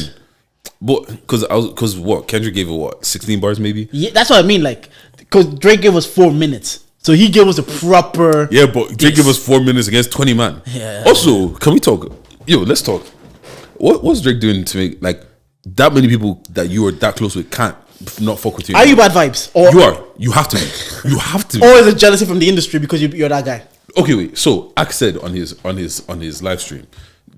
but because what Kendrick gave it 16 bars maybe? Yeah, that's what I mean. Like, because Drake gave us 4 minutes. So he gave us a proper. Yeah, but Drake gave us 4 minutes against 20 man. Yeah. Also, can we talk? Yo, let's talk. What's Drake doing to make like that many people that you are that close with can't not fuck with you? Are you bad vibes? Or you are. You have to be. You have to be. Or is it jealousy from the industry because you're that guy? Okay, wait. So Ak said on his live stream,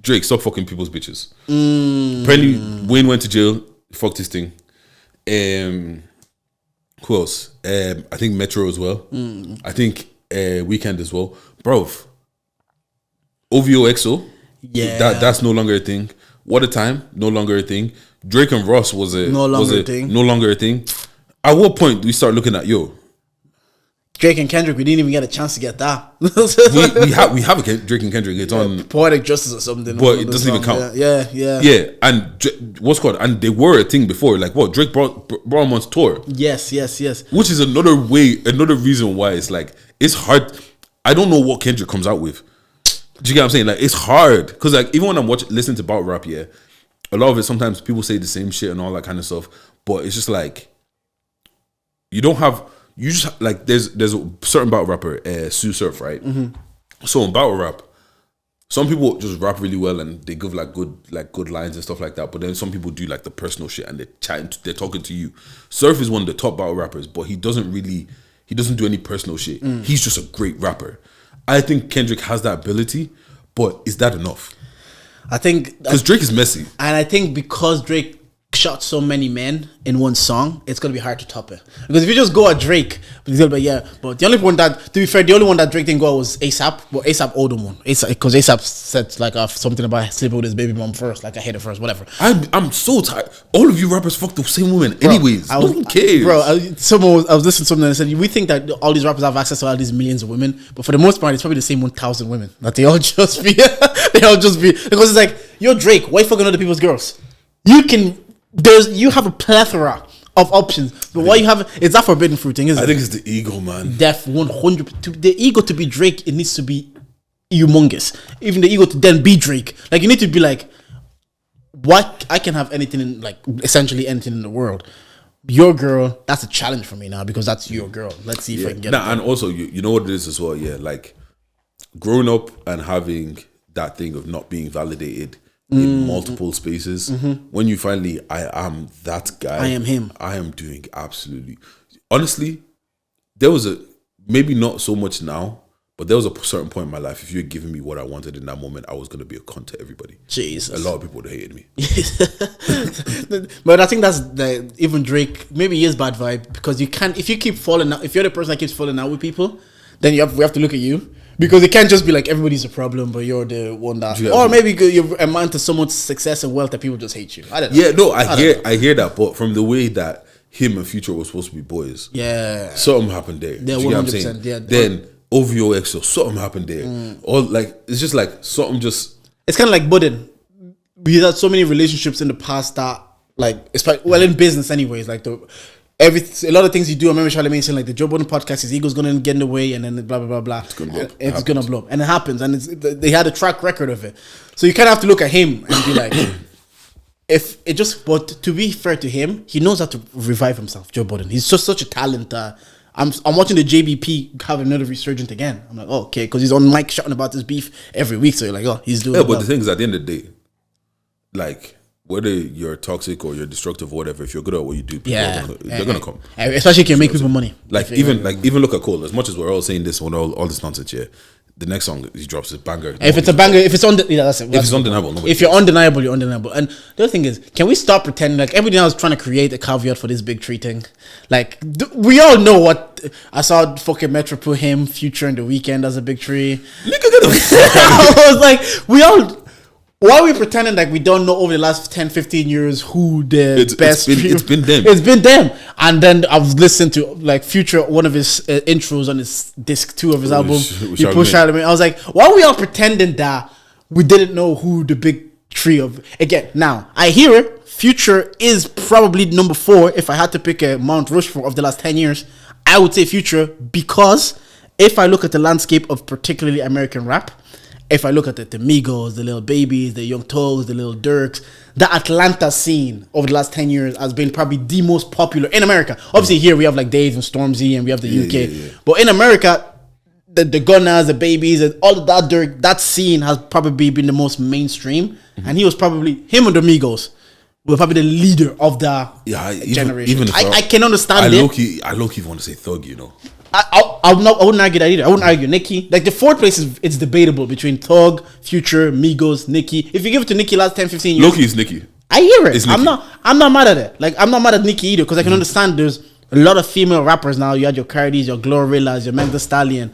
Drake, stop fucking people's bitches. Apparently, Wayne went to jail. Fucked his thing. Who else? I think Metro as well. I think Weekend as well. Bro, OVO XO. Yeah. That's no longer a thing. What a time. No longer a thing. Drake and Ross was no longer a thing. At what point do we start looking at Drake and Kendrick? We didn't even get a chance to get that. we have a Drake and Kendrick. It's on Poetic Justice or something, but it doesn't even count. Yeah. And what's called, and they were a thing before. Like what Drake brought them on tour. Yes. Which is another reason why it's like it's hard. I don't know what Kendrick comes out with. Do you get what I'm saying? Like it's hard because like even when I'm listening to battle rap, a lot of it sometimes people say the same shit and all that kind of stuff, but it's just like you just like there's a certain battle rapper, Sue Surf, right? So in battle rap, some people just rap really well and they give like good lines and stuff like that, but then some people do like the personal shit and they're talking to you. Surf is one of the top battle rappers, but he doesn't do any personal shit. He's just a great rapper. I think Kendrick has that ability, but is that enough? I think because Drake is messy, and I think because Drake shot so many men in one song, it's gonna be hard to top it. Because if you just go at Drake, but the only one that, to be fair, the only one that Drake didn't go at was ASAP, but ASAP owed him one. Because ASAP said like something about sleeping with his baby mom first, like I hate it first, whatever. I'm so tired. All of you rappers fuck the same woman, anyways. No one cares, bro. I was listening to something and said we think that all these rappers have access to all these millions of women, but for the most part, it's probably the same 1,000 women that they all just be because it's like, yo, Drake, why fucking other people's girls? You have a plethora of options, but why you have it's that forbidden fruit thing, isn't it? I think it's the ego, man. 100%. The ego to be Drake, it needs to be humongous. Even the ego to then be Drake, like you need to be like, what? I can have anything in, like essentially anything in the world. Your girl, that's a challenge for me now because that's your girl. Let's see if I can get it. And also, you know what it is as well. Yeah, like growing up and having that thing of not being validated in multiple spaces. When you finally, I am that guy. I am him. I am doing absolutely. Honestly, there was maybe not so much now, but there was a certain point in my life. If you had given me what I wanted in that moment, I was going to be a cunt to everybody. Jesus. A lot of people would have hated me. But I think that's even Drake, maybe he is bad vibe because you can't, if you keep falling out, if you're the person that keeps falling out with people, then we have to look at you. Because it can't just be like everybody's a problem, but you're the one that, or maybe you're a man to so much success and wealth that people just hate you. I don't know. Yeah, no, I hear that, but from the way that him and Future were supposed to be boys, something happened there. Yeah, 100%. Yeah. Then OVO XO, something happened there. Or like it's just like something just. It's kind of like budding. We had so many relationships in the past that, like, well, in business, anyways, like a lot of things you do. I remember Charlamagne saying like the Joe Budden podcast, his ego's gonna get in the way, and then blah blah blah blah. It's gonna blow up, and it happens, and they had a track record of it. So you kind of have to look at him and be like, if it just. But to be fair to him, he knows how to revive himself. Joe Budden, he's just such a talent. I'm watching the JBP have another resurgent again. I'm like, oh, okay, because he's on mic shouting about this beef every week. So you're like, oh, he's doing. Yeah, but the thing is, at the end of the day, like, whether you're toxic or you're destructive or whatever, if you're good at what you do, people they're gonna come. Especially if you make people money. Even look at Cole. As much as we're all saying this, all this nonsense here, the next song he drops is banger. If it's a banger, if it's that's it. If it's undeniable, if you're undeniable, you're undeniable. And the other thing is, can we stop pretending like everybody now is trying to create a caveat for this big tree thing? Like we all know what I saw. Fucking Metro put him Future in the Weekend as a big tree. I was like, we all. Why are we pretending like we don't know over the last 10, 15 years who the best... It's been them. It's been them. And then I've listened to like Future, one of his intros on his disc 2 of his album. He pushed Charlamagne. I was like, why are we all pretending that we didn't know who the big three of... Again, now, I hear it. Future is probably number 4. If I had to pick a Mount Rushmore of the last 10 years, I would say Future, because if I look at the landscape of particularly American rap, if I look at the Migos, the Lil Babies, the Young Thugs, the Lil Durks, the Atlanta scene over the last 10 years has been probably the most popular in America. Obviously, here we have like Dave and Stormzy and we have the UK. Yeah. But in America, the Gunners, the Babies, and all of that Durk, that scene has probably been the most mainstream. And he was probably, him and the Migos were probably the leader of the generation. Even I can understand it. I low-key want to say Thug, you know. I wouldn't argue that either. I wouldn't argue Nicki. Like the fourth place it's debatable between Thug, Future, Migos, Nicki. If you give it to Nicki last 10, 15 years, Loki is Nicki. I hear it. I'm not mad at it. Like I'm not mad at Nicki either because I can understand there's a lot of female rappers now. You had your Cardis, your Glorillas, your Meg Thee Stallion,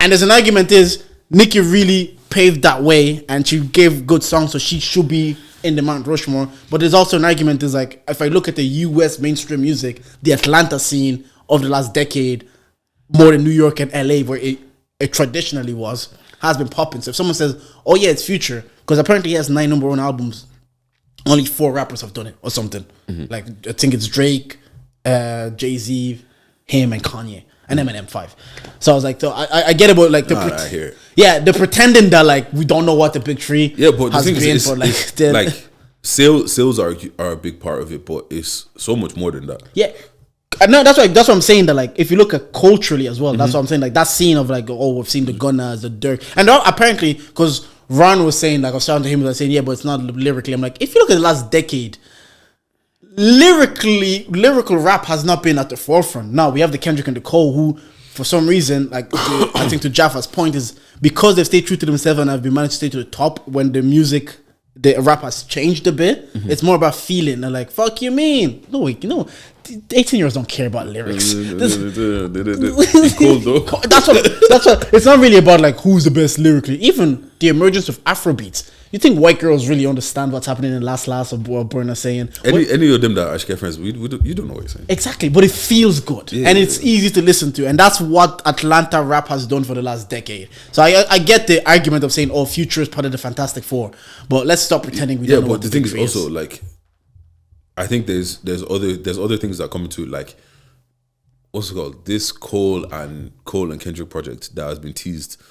and there's an argument is Nicki really paved that way and she gave good songs, so she should be in the Mount Rushmore. But there's also an argument is like if I look at the US mainstream music, the Atlanta scene of the last decade, more than New York and LA, where it traditionally was, has been popping. So if someone says, "Oh yeah, it's Future," because apparently he has 9 number 1 albums, only 4 rappers have done it or something. Like I think it's Drake, Jay-Z, him, and Kanye, and Eminem 5. So I was like, so I get about like I hear it. Yeah, the pretending that like we don't know what the big three. Yeah, but the thing been, is, sales are a big part of it, but it's so much more than that. Yeah. No, that's what I'm saying. That like, if you look at culturally as well, that's what I'm saying. Like that scene of like, oh, we've seen the Gunners, the Dirk, and apparently because Ron was saying, like I was talking to him, was saying, yeah, but it's not lyrically. I'm like, if you look at the last decade, lyrical rap has not been at the forefront. Now we have the Kendrick and the Cole, who for some reason, like I think to Jaffa's point is because they've stayed true to themselves and have been managed to stay to the top when the rap has changed a bit. It's more about feeling and like, fuck you mean? No, wait, 18-years don't care about lyrics. It's cool though. That's what it's not really about like who's the best lyrically. Even the emergence of Afrobeats. You think white girls really understand what's happening in Last or what Burna's saying? Any of them that actually get friends, you don't know what you're saying. Exactly, but it feels good and it's easy to listen to, and that's what Atlanta rap has done for the last decade. So I get the argument of saying, oh, Future is part of the Fantastic Four, but let's stop pretending we don't know. But the thing is also like, I think there's other things that come into it, like what's it called? This Cole and Kendrick project that has been teased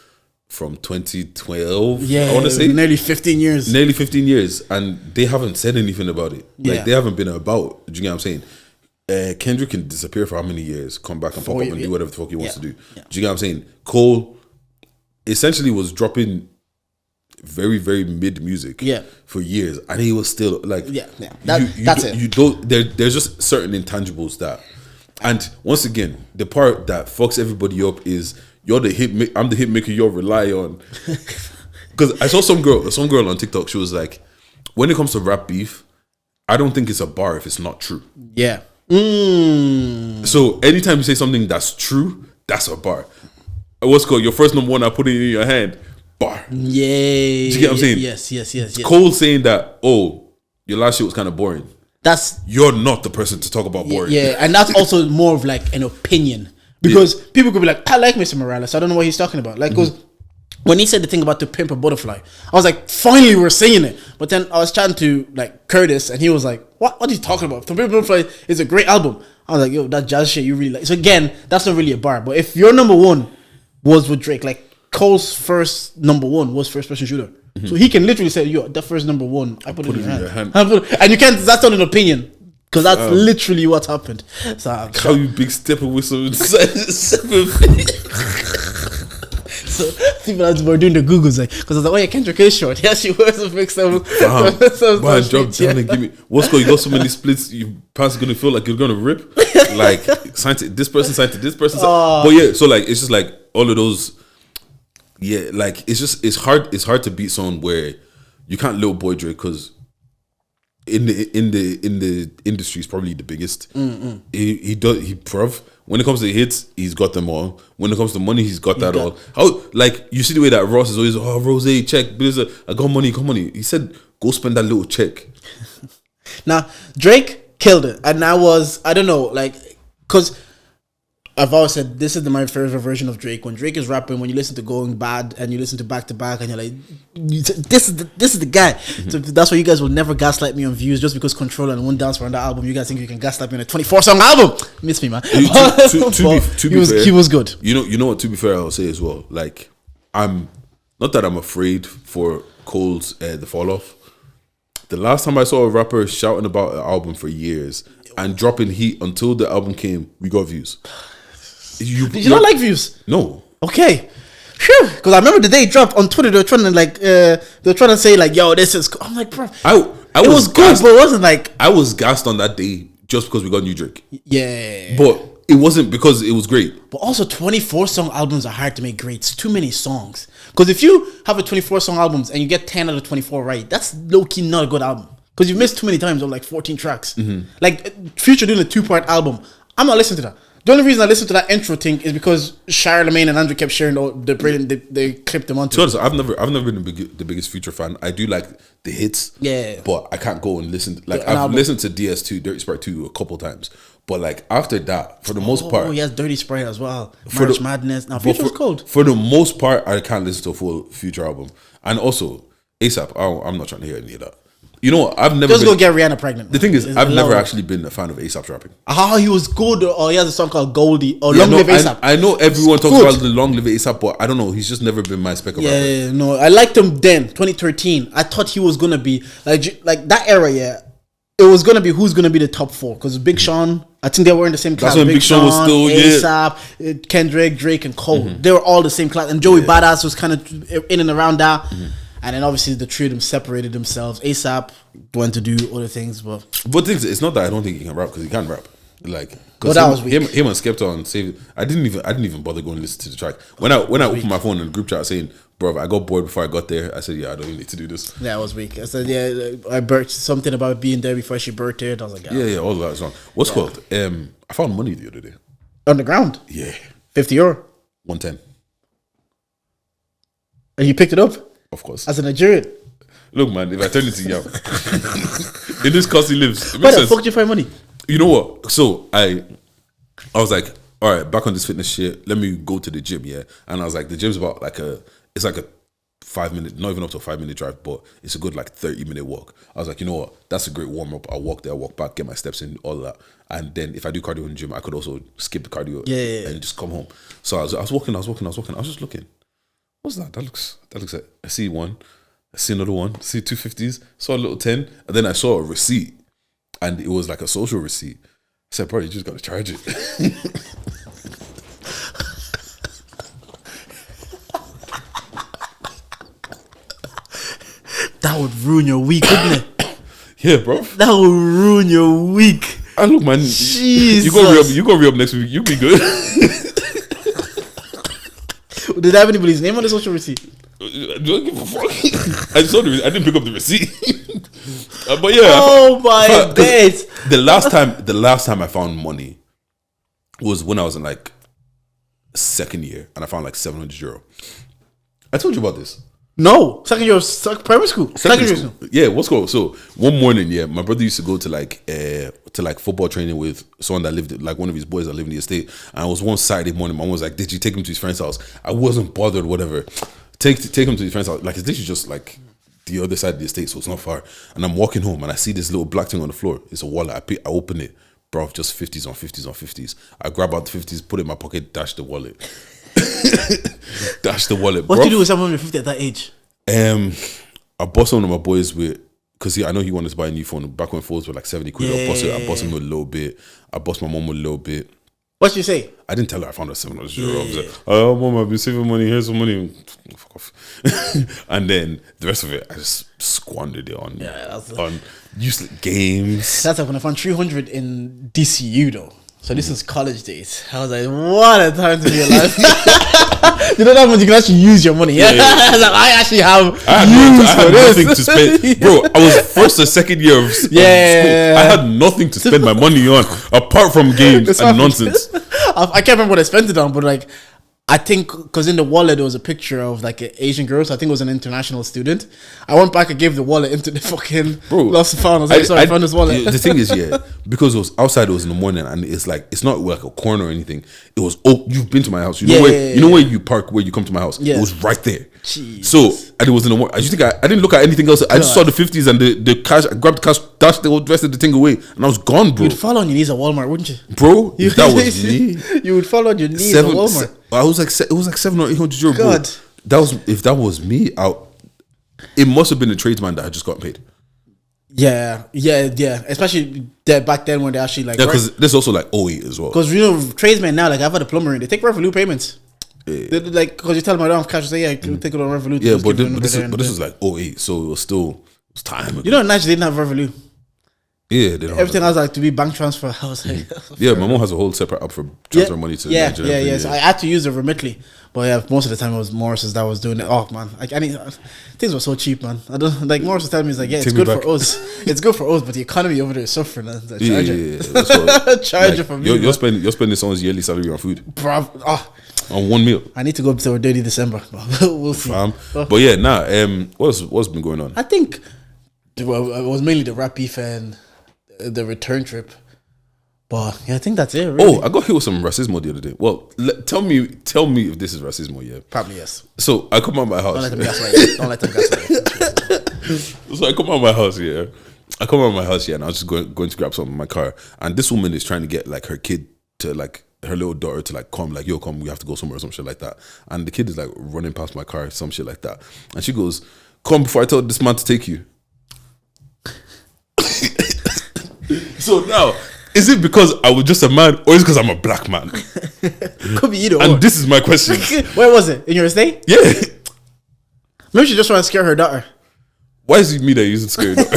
from 2012. Yeah, I want to say nearly 15 years. Nearly 15 years, and they haven't said anything about it. Like they haven't been about. Do you get what I'm saying? Kendrick can disappear for how many years, come back and pop up and do whatever the fuck he wants to do. Yeah. Do you get what I'm saying? Cole essentially was dropping very, very mid music for years, and he was still like that's it. You don't there's just certain intangibles that, and once again, the part that fucks everybody up is I'm the hit maker you'll rely on. Because I saw some girl on TikTok, she was like, when it comes to rap beef, I don't think it's a bar if it's not true. Yeah. So anytime you say something that's true, that's a bar. What's called your first number 1, I put it in your hand. Bar. Yeah. Do you get what I'm saying? Yes. Cole saying that, oh, your last shit was kind of boring. You're not the person to talk about boring. Yeah, and that's also more of like an opinion. Because people could be like, I like Mr. Morales, I don't know what he's talking about. Like, because when he said the thing about To Pimp a Butterfly, I was like, finally we're saying it. But then I was chatting to like Curtis, and he was like, what are you talking about? To Pimp a Butterfly is a great album. I was like, yo, that jazz shit you really like. So again, that's not really a bar. But if your number 1 was with Drake, like Cole's first number 1 was First Person Shooter. So he can literally say, yo, that first number 1, I put it in your hand. And you can't, that's not an opinion. Because that's literally what happened. So how you big stepper with some 7 feet. So people were doing the Googles like, because I was like, oh yeah, Kendrick is short. Yeah, she wears a big 7. Man, drop down and give me. What's going? You got so many splits. Your pants are gonna feel like you're gonna rip. Like signed to this person, signed to this person. But yeah, so like it's just like all of those. Yeah, like it's hard. It's hard to beat someone where you can't little boy Drake because. In the industry is probably the biggest. He prof. When it comes to hits, he's got them all. When it comes to money, he's got that all. How like you see the way that Ross is always Rose check. I got money. He said go spend that little check. Now Drake killed it, and I don't know, like because I've always said this is my favorite version of Drake. When Drake is rapping, when you listen to Going Bad and you listen to Back to Back, and you're like, this is the guy. So that's why you guys will never gaslight me on views just because Control and One Dance were on that album. You guys think you can gaslight me on a 24-song album? Miss me, man. To be fair, he was good. You know what? To be fair, I'll say as well. Like I'm not that I'm afraid for Cole's The Fall Off. The last time I saw a rapper shouting about an album for years and dropping heat until the album came, we got views. Did you not like views? No. Okay. Because I remember the day it dropped on Twitter, they were trying to say like, yo, this is I'm like, bro, it was good, but it wasn't like I was gassed on that day just because we got new Drake. Yeah. But it wasn't because it was great. But also 24 song albums are hard to make great. It's too many songs. Because if you have a 24 song albums and you get 10 out of 24 right, that's low-key not a good album. Because you've missed too many times on like 14 tracks. Like Future doing a 2-part album. I'm not listening to that. The only reason I listened to that intro thing is because Charlemagne and Andrew kept sharing they clipped them onto. To be honest, I've never been the biggest Future fan. I do like the hits, yeah, but I can't go and listen. Like I've listened to DS2, Dirty Sprite 2 a couple times, but like after that, for the most part, he has Dirty Sprite as well. March Madness. Now Future's cold. For the most part, I can't listen to a full Future album, and also ASAP. I'm not trying to hear any of that. You know what? I've never just go get Rihanna pregnant. The thing is, I've never actually been a fan of ASAP's rapping. He was good. Or he has a song called Goldie or Long Live ASAP. I know everyone talks about the Long Live ASAP, but I don't know. He's just never been my spec of rapper. Yeah, no, I liked him then, 2013. I thought he was gonna be like that era. Yeah, it was gonna be who's gonna be the top 4 because Big Sean. I think they were in the same class. That's when Big Sean was still ASAP, Kendrick, Drake, and Cole. They were all the same class, and Joey Badass was kind of in and around that. And then obviously the three of them separated themselves. ASAP went to do other things, but things, it's not that I don't think he can rap because he can rap. Like, that was weak. Him and Skepta on Save. I didn't even bother going to listen to the track. When I opened my phone in the group chat saying, "Bro, I got bored before I got there," I said, "Yeah, I don't even need to do this." Yeah, it was weak. I said, "Yeah, I birthed something about being there before she birthed it." I was like, "Yeah, all of that is wrong." What's called? I found money the other day on the ground. Yeah, €50, 110. And you picked it up, of course, as a Nigerian. Look, man, if I turn it to you, in this cost he lives. Where the fuck did you find money? You know what? So I was like, all right, back on this fitness shit. Let me go to the gym, yeah. And I was like, the gym's about it's like a 5-minute, not even up to a 5-minute drive, but it's a good like 30-minute walk. I was like, you know what? That's a great warm up. I'll walk there, walk back, get my steps in, all of that. And then if I do cardio in the gym, I could also skip the cardio and just come home. So I was walking. I was just looking. What's that? That looks like I see one. I see another one, see 250s, saw a little 10, and then I saw a receipt, and it was like a social receipt. I said, bro, you just got to charge it. That would ruin your week, wouldn't it? Yeah, bro. That would ruin your week. And look, man, Jesus. You gonna re-up next week. You'll be good. Did I have anybody's name on the social receipt? I don't give a fuck. I saw the receipt. I didn't pick up the receipt. But yeah. Oh my days. The last time I found money was when I was in like second year and I found like €700. I told you about this. No, second year of primary school. Secondary school. Yeah, what's cool? So one morning, yeah, my brother used to go to like football training with someone that lived, like one of his boys that lived in the estate. And it was one Saturday morning. My mom was like, "Did you take him to his friend's house?" I wasn't bothered, whatever. Take him to his friend's house. Like it's literally just like the other side of the estate, so it's not far. And I'm walking home and I see this little black thing on the floor. It's a wallet. I open it, bro. Just 50s on 50s on 50s. I grab out the 50s, put it in my pocket, dash the wallet. Dash the wallet. What do you do with $750 at that age? I bought one of my boys with, because I know he wanted to buy a new phone back when phones were like 70 quid. Yeah. I bought him a little bit. I bought my mom a little bit. What did you say? I didn't tell her I found a €700. I was like, "Oh, mom, I've been saving money. Here's some money." Fuck off. And then the rest of it, I just squandered it on useless games. That's like when I found 300 in DCU though. So this is college days. I was like, what a time to be alive. You know that much you can actually use your money. Yeah. Like, I actually have nothing to spend. Bro, I was first or second year of school. I had nothing to spend my money on apart from games and nonsense. I can't remember what I spent it on, but like I think because in the wallet there was a picture of like an Asian girl, so I think it was an international student. I went back and gave the wallet into the fucking lost and found. I was like, sorry, I found this wallet. The thing is, because it was outside, it was in the morning, and it's like it's not like a corner or anything. It was you've been to my house. You know where you park where you come to my house. It was right there. Jeez. So and it was in the morning. I didn't look at anything else. I just saw the 50s and the cash. I grabbed the cash, dashed the rest of the thing away, and I was gone, bro. You'd fall on your knees at Walmart, wouldn't you? Bro, if that was me, you would fall on your knees at Walmart. It was like €700 or €800. God, bro. If that was me, it must have been a tradesman that had just got paid. Yeah. Especially back then when they actually like because this is also like 08 as well. Because you know tradesmen now, like I've had a plumber in, they take Revolut payments. They, like because you tell them I don't have cash, they say yeah, you take it on Revolut. Yeah, but this is like 08, so it was time ago. You know, Nigeria didn't have Revolut. Yeah, they don't. Everything else like to be bank transfer. I was like, Yeah, my mom has a whole separate app for transfer money to Nigeria. Yeah. So I had to use it Remitly, but yeah, most of the time it was Morris's that was doing it. Oh man, like things were so cheap, man. I don't like Morris was telling me it's like, yeah, it's good for us. It's good for us, but the economy over there is suffering. That's charge it for me. You're spending someone's yearly salary on food, bro. on one meal. I need to go up to dirty December, but we'll see. But yeah, what's been going on? I think it was mainly the rap beef and the return trip. But yeah, I think that's it. Really. Oh, I got hit with some racismo the other day. Well, tell me if this is racismo. Yeah, probably yes. So I come out my house. Don't let them gaslight. So I come out my house. Yeah, I come out my house. Yeah, and I was just going to grab something in my car, and this woman is trying to get like her kid to like her little daughter to like come, like, yo, come, we have to go somewhere or some shit like that. And the kid is like running past my car, some shit like that, and she goes, "Come before I tell this man to take you." So now, is it because I was just a man, or is it because I'm a black man? Could be either. And this is my question. Where was it? In your estate? Yeah. Maybe she just trying to scare her daughter. Why is it me that you're using scary daughter?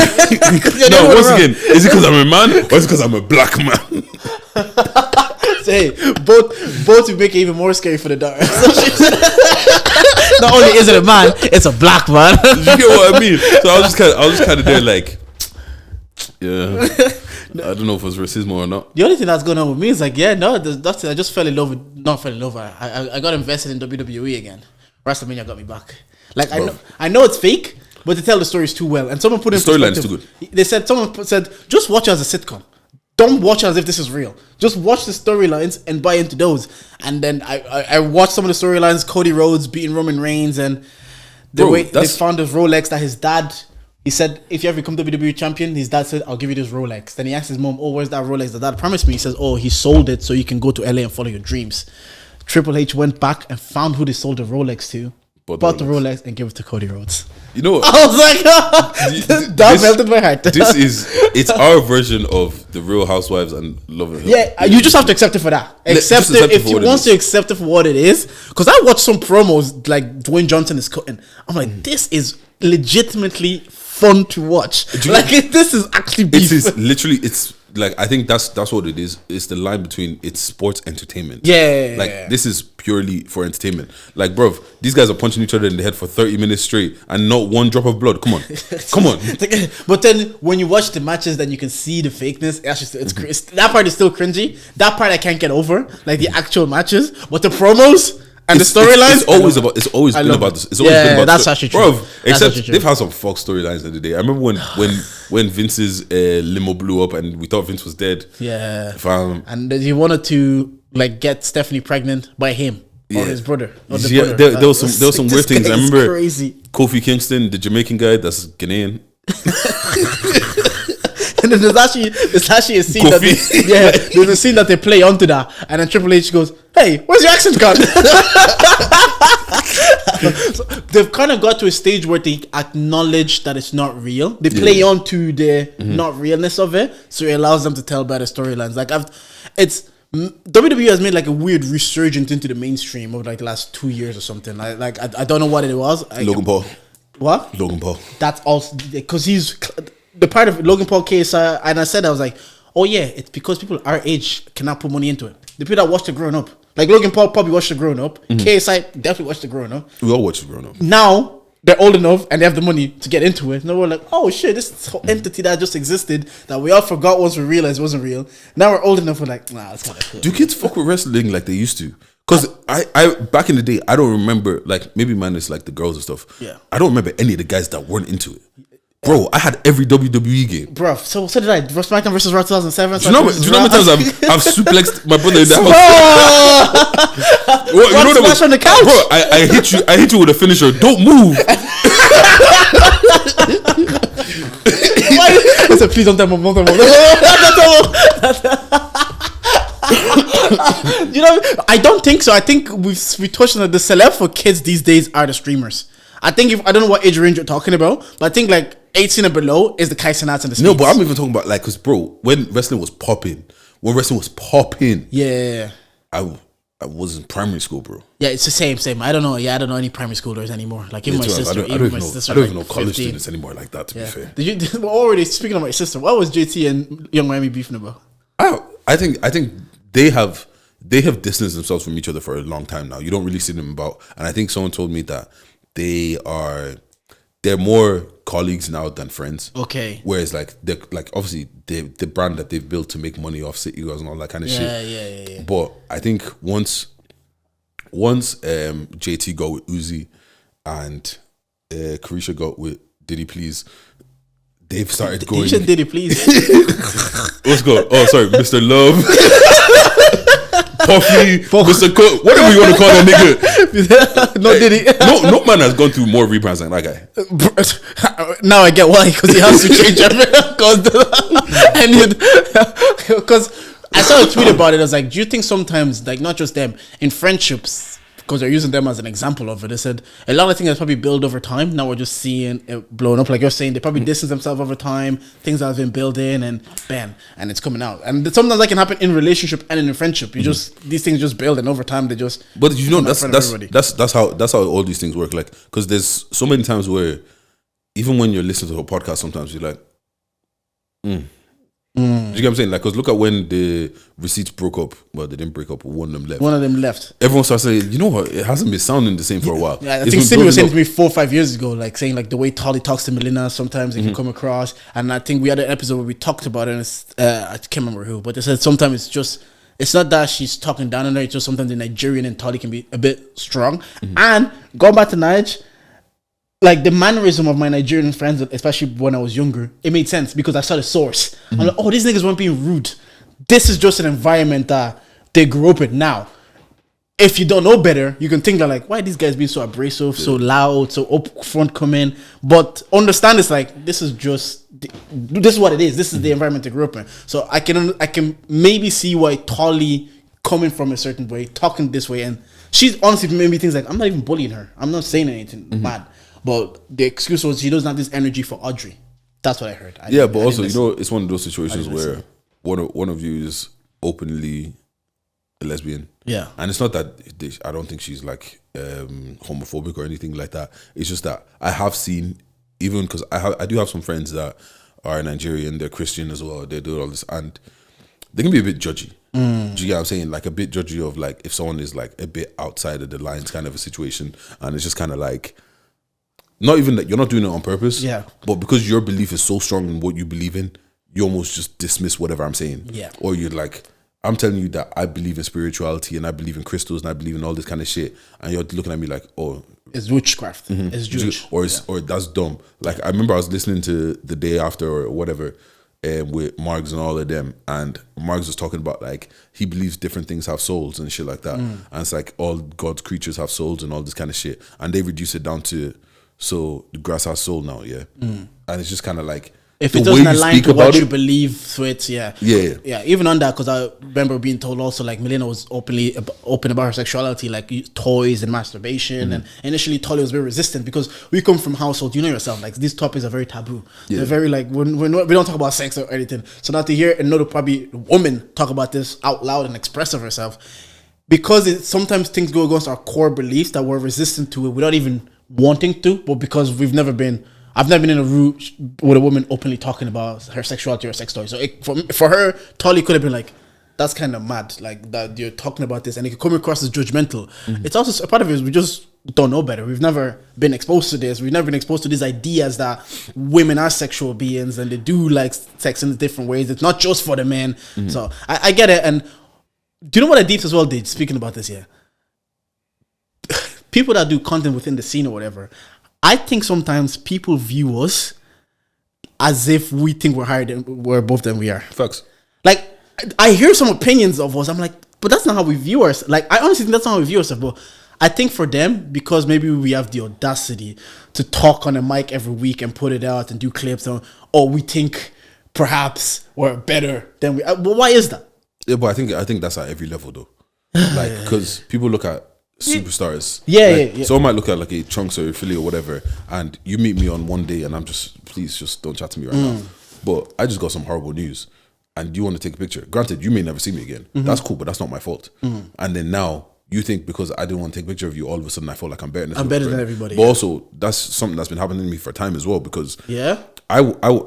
No, once again, is it because I'm a man, or is it because I'm a black man? Say, both will make it even more scary for the daughter. Not only is it a man, it's a black man. You get what I mean? So I was just kind of there like, yeah, I don't know if it was racism or not. The only thing that's going on with me is like, yeah, no, that's it. I just fell in love with, not fell in love. I got invested in WWE again. WrestleMania got me back. Like, I know it's fake, but they tell the stories too well. And someone put in storyline's too good. Someone said, just watch it as a sitcom. Don't watch it as if this is real. Just watch the storylines and buy into those. And then I watched some of the storylines. Cody Rhodes beating Roman Reigns, and they found this Rolex that his dad. He said, if you ever become WWE champion, his dad said, I'll give you this Rolex. Then he asked his mom, oh, where's that Rolex that dad promised me? He says, oh, he sold it so you can go to LA and follow your dreams. Triple H went back and found who they sold the Rolex to, bought the Rolex and gave it to Cody Rhodes. You know what? I was like, oh, that melted my heart. It's our version of the Real Housewives and Love and Hip. Yeah, you just have to accept it for that. Accept it if you want to accept it for what it is. Because I watched some promos like Dwayne Johnson is cutting. I'm like, this is legitimately fun to watch. This is actually beef. It's like, I think that's what it is. It's the line between it's sports entertainment. This is purely for entertainment. Like, bro, these guys are punching each other in the head for 30 minutes straight and not one drop of blood. Come on. But then when you watch the matches, then you can see the fakeness. It's that part is still cringy. That part I can't get over, like the actual matches. But the promos and the storylines, it's always been about this. It's always been about that's actually true. Bro, except they've had some fuck storylines in the day. I remember when Vince's limo blew up and we thought Vince was dead. Yeah. And he wanted to like get Stephanie pregnant by him or his brother. Or the brother. There was some weird things. I remember crazy. Kofi Kingston, the Jamaican guy that's Ghanaian. And then there's actually a scene there's a scene that they play onto that, and then Triple H goes, "Hey, where's your accent gone?" So they've kind of got to a stage where they acknowledge that it's not real. They play onto the not realness of it, so it allows them to tell better storylines. Like WWE has made like a weird resurgence into the mainstream over like the last 2 years or something. I don't know what it was. Logan Paul. What? Logan Paul. That's also because he's the part of Logan Paul case, and I said, I was like, oh yeah, it's because people our age cannot put money into it. The people that watched it growing up, like Logan Paul probably watched it growing up. KSI definitely watched it growing up. We all watched it growing up. Now they're old enough and they have the money to get into it. Now we're like, oh shit, this whole entity that just existed that we all forgot once we realized it wasn't real. Now we're old enough, we're like, nah, it's kind of cool. Do kids fuck with wrestling like they used to? Because I back in the day, I don't remember, like, maybe minus like the girls and stuff. Yeah. I don't remember any of the guys that weren't into it. Bro, I had every WWE game. Bro, so did I. SmackDown versus Raw 2007. Do you know how many times I've suplexed my brother in the house? You know what on the couch? Bro, I hit you with a finisher. Don't move. I said, please don't tell mom. You know, I don't think so. I think we touched on the celeb for kids these days are the streamers. I think I don't know what age range you're talking about, but I think like 18 and below is the Kai Cenats and the Speeds. No, but I'm even talking about like, cause bro, when wrestling was popping, yeah, I was in primary school, bro. Yeah, it's the same. I don't know. Yeah, I don't know any primary schoolers anymore. Like even my sister. I don't even know college 15. students anymore like that. To be fair, did you? Well, already speaking of my sister, what was JT and Young Miami beefing about? I think they have distanced themselves from each other for a long time now. You don't really see them about, and I think someone told me that they're more colleagues now than friends. Okay. Whereas like obviously the brand that they've built to make money off Cittg and all that kind of shit. Yeah. But I think once JT got with Uzi and Carisha got with Diddy Please, they've started going. You said Diddy Please. Let's go. Oh, sorry, Mr. Love. Puffy, Mr. Cook, whatever you want to call that nigga. No, Diddy. No man has gone through more rebrands than that guy. Now I get why, because he has to change everything. Because I saw a tweet about it. I was like, do you think sometimes, like not just them, in friendships, because they're using them as an example of it, they said a lot of things that probably build over time. Now we're just seeing it blowing up. Like you're saying, they probably distance themselves over time. Things that have been building and bam, and it's coming out. And sometimes that can happen in relationship and in a friendship. You just these things just build, and over time they just. But you know that's how all these things work. Like because there's so many times where even when you're listening to a podcast, sometimes you're like, Do you get what I'm saying? Like, because look at when the Receipts broke up. Well, they didn't break up, but one of them left. One of them left. Everyone starts saying, you know what? It hasn't been sounding the same for a while. Yeah, I think Simi was saying to me 4 or 5 years ago, like saying like the way Tolly talks to Melina, sometimes it can come across. And I think we had an episode where we talked about it, and I can't remember who, but they said sometimes it's not that she's talking down on her, it's just sometimes the Nigerian and Tolly can be a bit strong. And going back to Nige, like the mannerism of my Nigerian friends, especially when I was younger, it made sense because I saw the source. I'm like, oh, these niggas weren't being rude. This is just an environment that they grew up in. Now, if you don't know better, you can think that like, why are these guys being so abrasive, so loud, so up front coming? But understand it's like, this is what it is. This is the environment they grew up in. So I can maybe see why Tolly coming from a certain way, talking this way, and she's honestly made me think like, I'm not even bullying her. I'm not saying anything bad. But the excuse was she doesn't have this energy for Audrey. That's what I heard. But also, you know, it's one of those situations where one of you is openly a lesbian. Yeah. And it's not that I don't think she's like homophobic or anything like that. It's just that I have seen, even because I do have some friends that are Nigerian, they're Christian as well, they do all this, and they can be a bit judgy. Do you get what I'm saying? Like a bit judgy of like if someone is like a bit outside of the lines kind of a situation, and it's just kind of like, not even that you're not doing it on purpose, but because your belief is so strong in what you believe in, you almost just dismiss whatever I'm saying. Yeah. Or you're like, I'm telling you that I believe in spirituality and I believe in crystals and I believe in all this kind of shit, and you're looking at me like, oh, it's witchcraft. It's Jewish. Or that's dumb. Like I remember I was listening to The Day After or whatever with Margs and all of them, and Margs was talking about like he believes different things have souls and shit like that. And it's like all God's creatures have souls and all this kind of shit. And they reduce it down to, so the grass has soul now, and it's just kind of like, if it doesn't align to what you believe, so it's yeah. Even on that, because I remember being told also like Melina was open about her sexuality, like toys and masturbation, and initially Tolly was very resistant because we come from households, you know yourself, like these topics are very taboo. They're very like we don't talk about sex or anything. So now to hear another probably woman talk about this out loud and express of herself, because sometimes things go against our core beliefs that we're resistant to it without even wanting to, but because I've never been in a room with a woman openly talking about her sexuality or sex toys. So for her, Tolly could have been like, that's kind of mad, like that you're talking about this, and it could come across as judgmental. It's also a part of it is we just don't know better. We've never been exposed to this. We've never been exposed to these ideas that women are sexual beings and they do like sex in different ways. It's not just for the men. So I get it. And do you know what I deep as well did? Speaking about this here. People that do content within the scene or whatever, I think sometimes people view us as if we think we're above them we are. Facts. Like, I hear some opinions of us, I'm like, but that's not how we view ourselves. Like, I honestly think that's not how we view ourselves. But I think for them, because maybe we have the audacity to talk on a mic every week and put it out and do clips, or we think perhaps we're better than we. But why is that? Yeah, but I think that's at every level though. Like, because people look at superstars. Someone might look at like a Chunks or a Philly or whatever, and you meet me on one day and I'm just, please just don't chat to me right now. But I just got some horrible news and you want to take a picture. Granted, you may never see me again. That's cool, but that's not my fault. And then now you think because I didn't want to take a picture of you, all of a sudden I felt like I'm better than I'm better than everybody. But also, that's something that's been happening to me for time as well. Because Yeah. do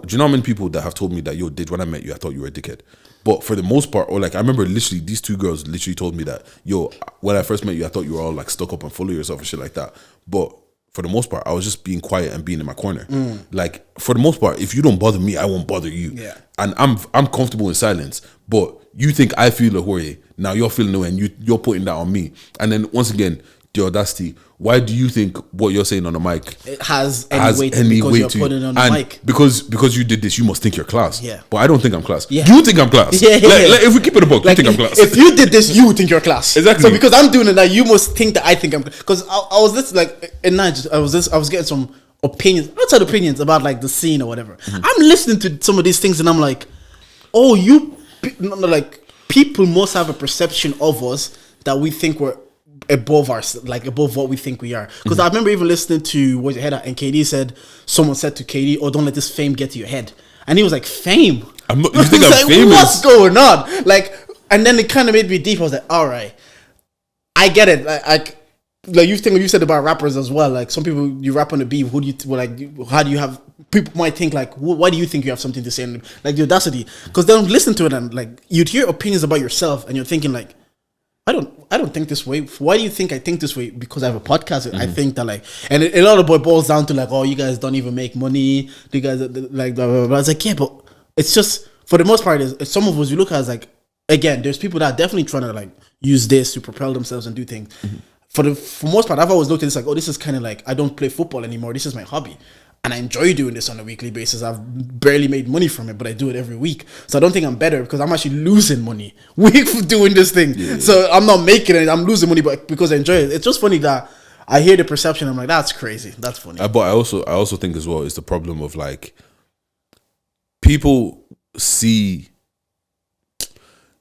you know how many people that have told me that, yo, Did, when I met you, I thought you were a dickhead. But for the most part, or like I remember literally these two girls literally told me that, yo, when I first met you, I thought you were all like stuck up and full of yourself and shit like that. But for the most part, I was just being quiet and being in my corner. Like for the most part, if you don't bother me, I won't bother you. Yeah. And I'm comfortable in silence. But you think I feel a way, now you're feeling no, and you're putting that on me. And then once again, the audacity. Why do you think what you're saying on the mic it has any weight because you're putting it on the mic? Because you did this, you must think you're class. Yeah. But I don't think I'm class. Yeah. You think I'm class. Yeah. Like, if we keep it a book, Like, you think I'm class. if you did this, you would think you're class. Exactly. So because I'm doing it now, you must think that I think I'm. Because I was this like in Niger, I was getting some opinions, outside opinions about like the scene or whatever. I'm listening to some of these things and I'm like, oh, like people must have a perception of us that we think we're above above what we think we are. Because I remember even listening to what's your head at, and KD said, someone said to KD, "Oh, don't let this fame get to your head." And he was like, "Fame? I'm not, you think I'm like, famous? What's going on?" Like, and then it kind of made me deep. I was like, "All right, I get it." Like you think you said about rappers as well. Like some people, you rap on the beat. Who do you how do you have? People might think like, why do you think you have something to say? And like the audacity, because then listen to it and like you'd hear opinions about yourself, and you're thinking like, I don't think this way. Why do you think I think this way? Because I have a podcast. I think that like, and a lot of it boils down to like, oh, you guys don't even make money. You guys like blah, blah, blah. It's like, yeah, but it's just for the most part. Is some of us you look at as like, again, there's people that are definitely trying to like use this to propel themselves and do things. For most part, I've always looked at this like, oh, this is kind of like I don't play football anymore. This is my hobby. And I enjoy doing this on a weekly basis. I've barely made money from it, but I do it every week. So I don't think I'm better because I'm actually losing money week for doing this thing. Yeah. So I'm not making it. I'm losing money, but because I enjoy it. It's just funny that I hear the perception. I'm like, that's crazy. That's funny. But I also think as well is the problem of like people see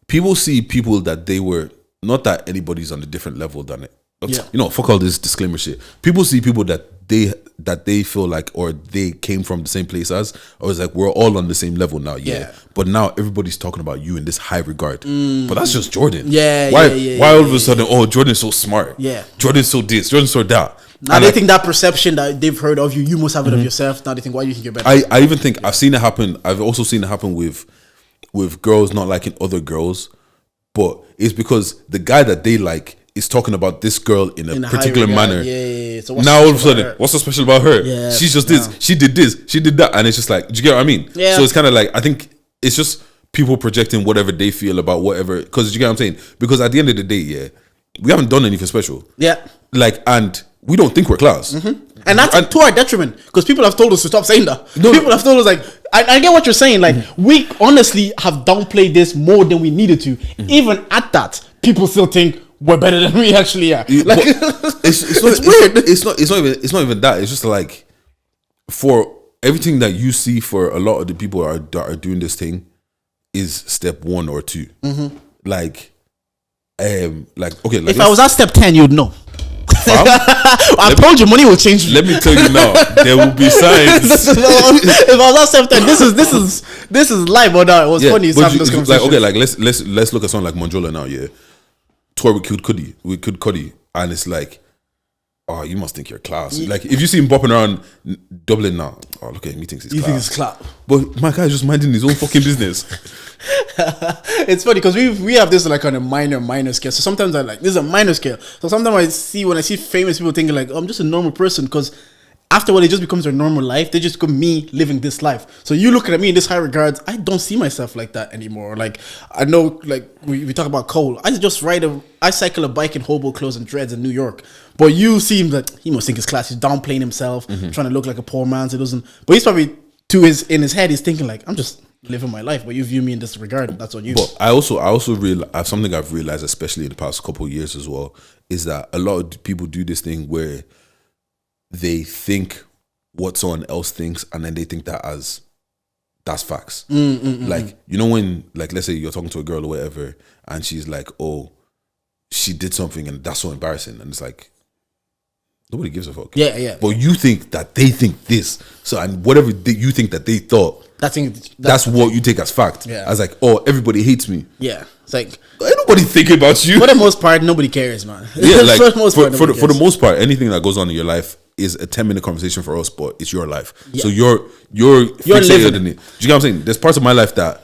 people that they were not that anybody's on a different level than it. Yeah. You know, fuck all this disclaimer shit. People see people that they feel like, or they came from the same place as, or it's like we're all on the same level now. Yeah. But now everybody's talking about you in this high regard. But that's just Jordan. Why all of a sudden, oh, Jordan's so smart. Yeah. Jordan's so this, Jordan's so that. Now and they think that perception that they've heard of you, you must have it of yourself. Now they think, why do you think you're better? I even think I've seen it happen. I've also seen it happen with girls not liking other girls, but it's because the guy that they like is talking about this girl in a particular manner. Yeah. So now all of a sudden, what's so special about her? Yeah, she's just this. She did this. She did that, and it's just like, do you get what I mean? Yeah. So it's kind of like, I think it's just people projecting whatever they feel about whatever. Because you get what I'm saying? Because at the end of the day, we haven't done anything special. Yeah. Like, and we don't think we're class. And that's to our detriment, because people have told us to stop saying that. People have told us like, I get what you're saying. Like, we honestly have downplayed this more than we needed to. Even at that, people still think we're better than we actually are. Like, it's weird. It's not even that. It's just like, for everything that you see, for a lot of the people that are doing this thing, is step 1 or 2. Like okay. Like, if I was at step 10, you'd know. I told you money will change. Let me tell you now, there will be signs. If I was at step 10, this is live or not. It was funny. Like, okay, like let's look at something like Monjola now. Yeah, tour with Kid Cudi, and it's like, oh, you must think you're class. Like, if you see him bopping around Dublin now, oh, look at him, he thinks he's class. But my guy's just minding his own fucking business. It's funny because we have this like on a minor scale. So sometimes I like, this is a minor scale. So sometimes when I see famous people thinking like, oh, I'm just a normal person, because after all, it just becomes their normal life. They just go, me living this life. So you looking at me in this high regards, I don't see myself like that anymore. Like, I know, like we talk about Cole. I cycle a bike in hobo clothes and dreads in New York. But you see him that he must think his class. He's downplaying himself, trying to look like a poor man. So it doesn't. But he's probably in his head, he's thinking like, I'm just living my life. But you view me in this regard. That's on you. But I also realize something I've realized, especially in the past couple of years as well, is that a lot of people do this thing where they think what someone else thinks, and then they think that as that's facts. Like, you know, when, like, let's say you're talking to a girl or whatever, and she's like, oh, she did something and that's so embarrassing, and it's like, Nobody gives a fuck. Yeah. But you think that they think this. So, and whatever you think that they thought, that's what you take as fact. Yeah. As like, oh, everybody hates me. Yeah. It's like, ain't nobody thinking about you. for the most part, nobody cares, man. Yeah, like for the most part, anything that goes on in your life is a 10-minute conversation for us, but it's your life. Yeah. So you're fixated living in it. Do you get what I'm saying? There's parts of my life that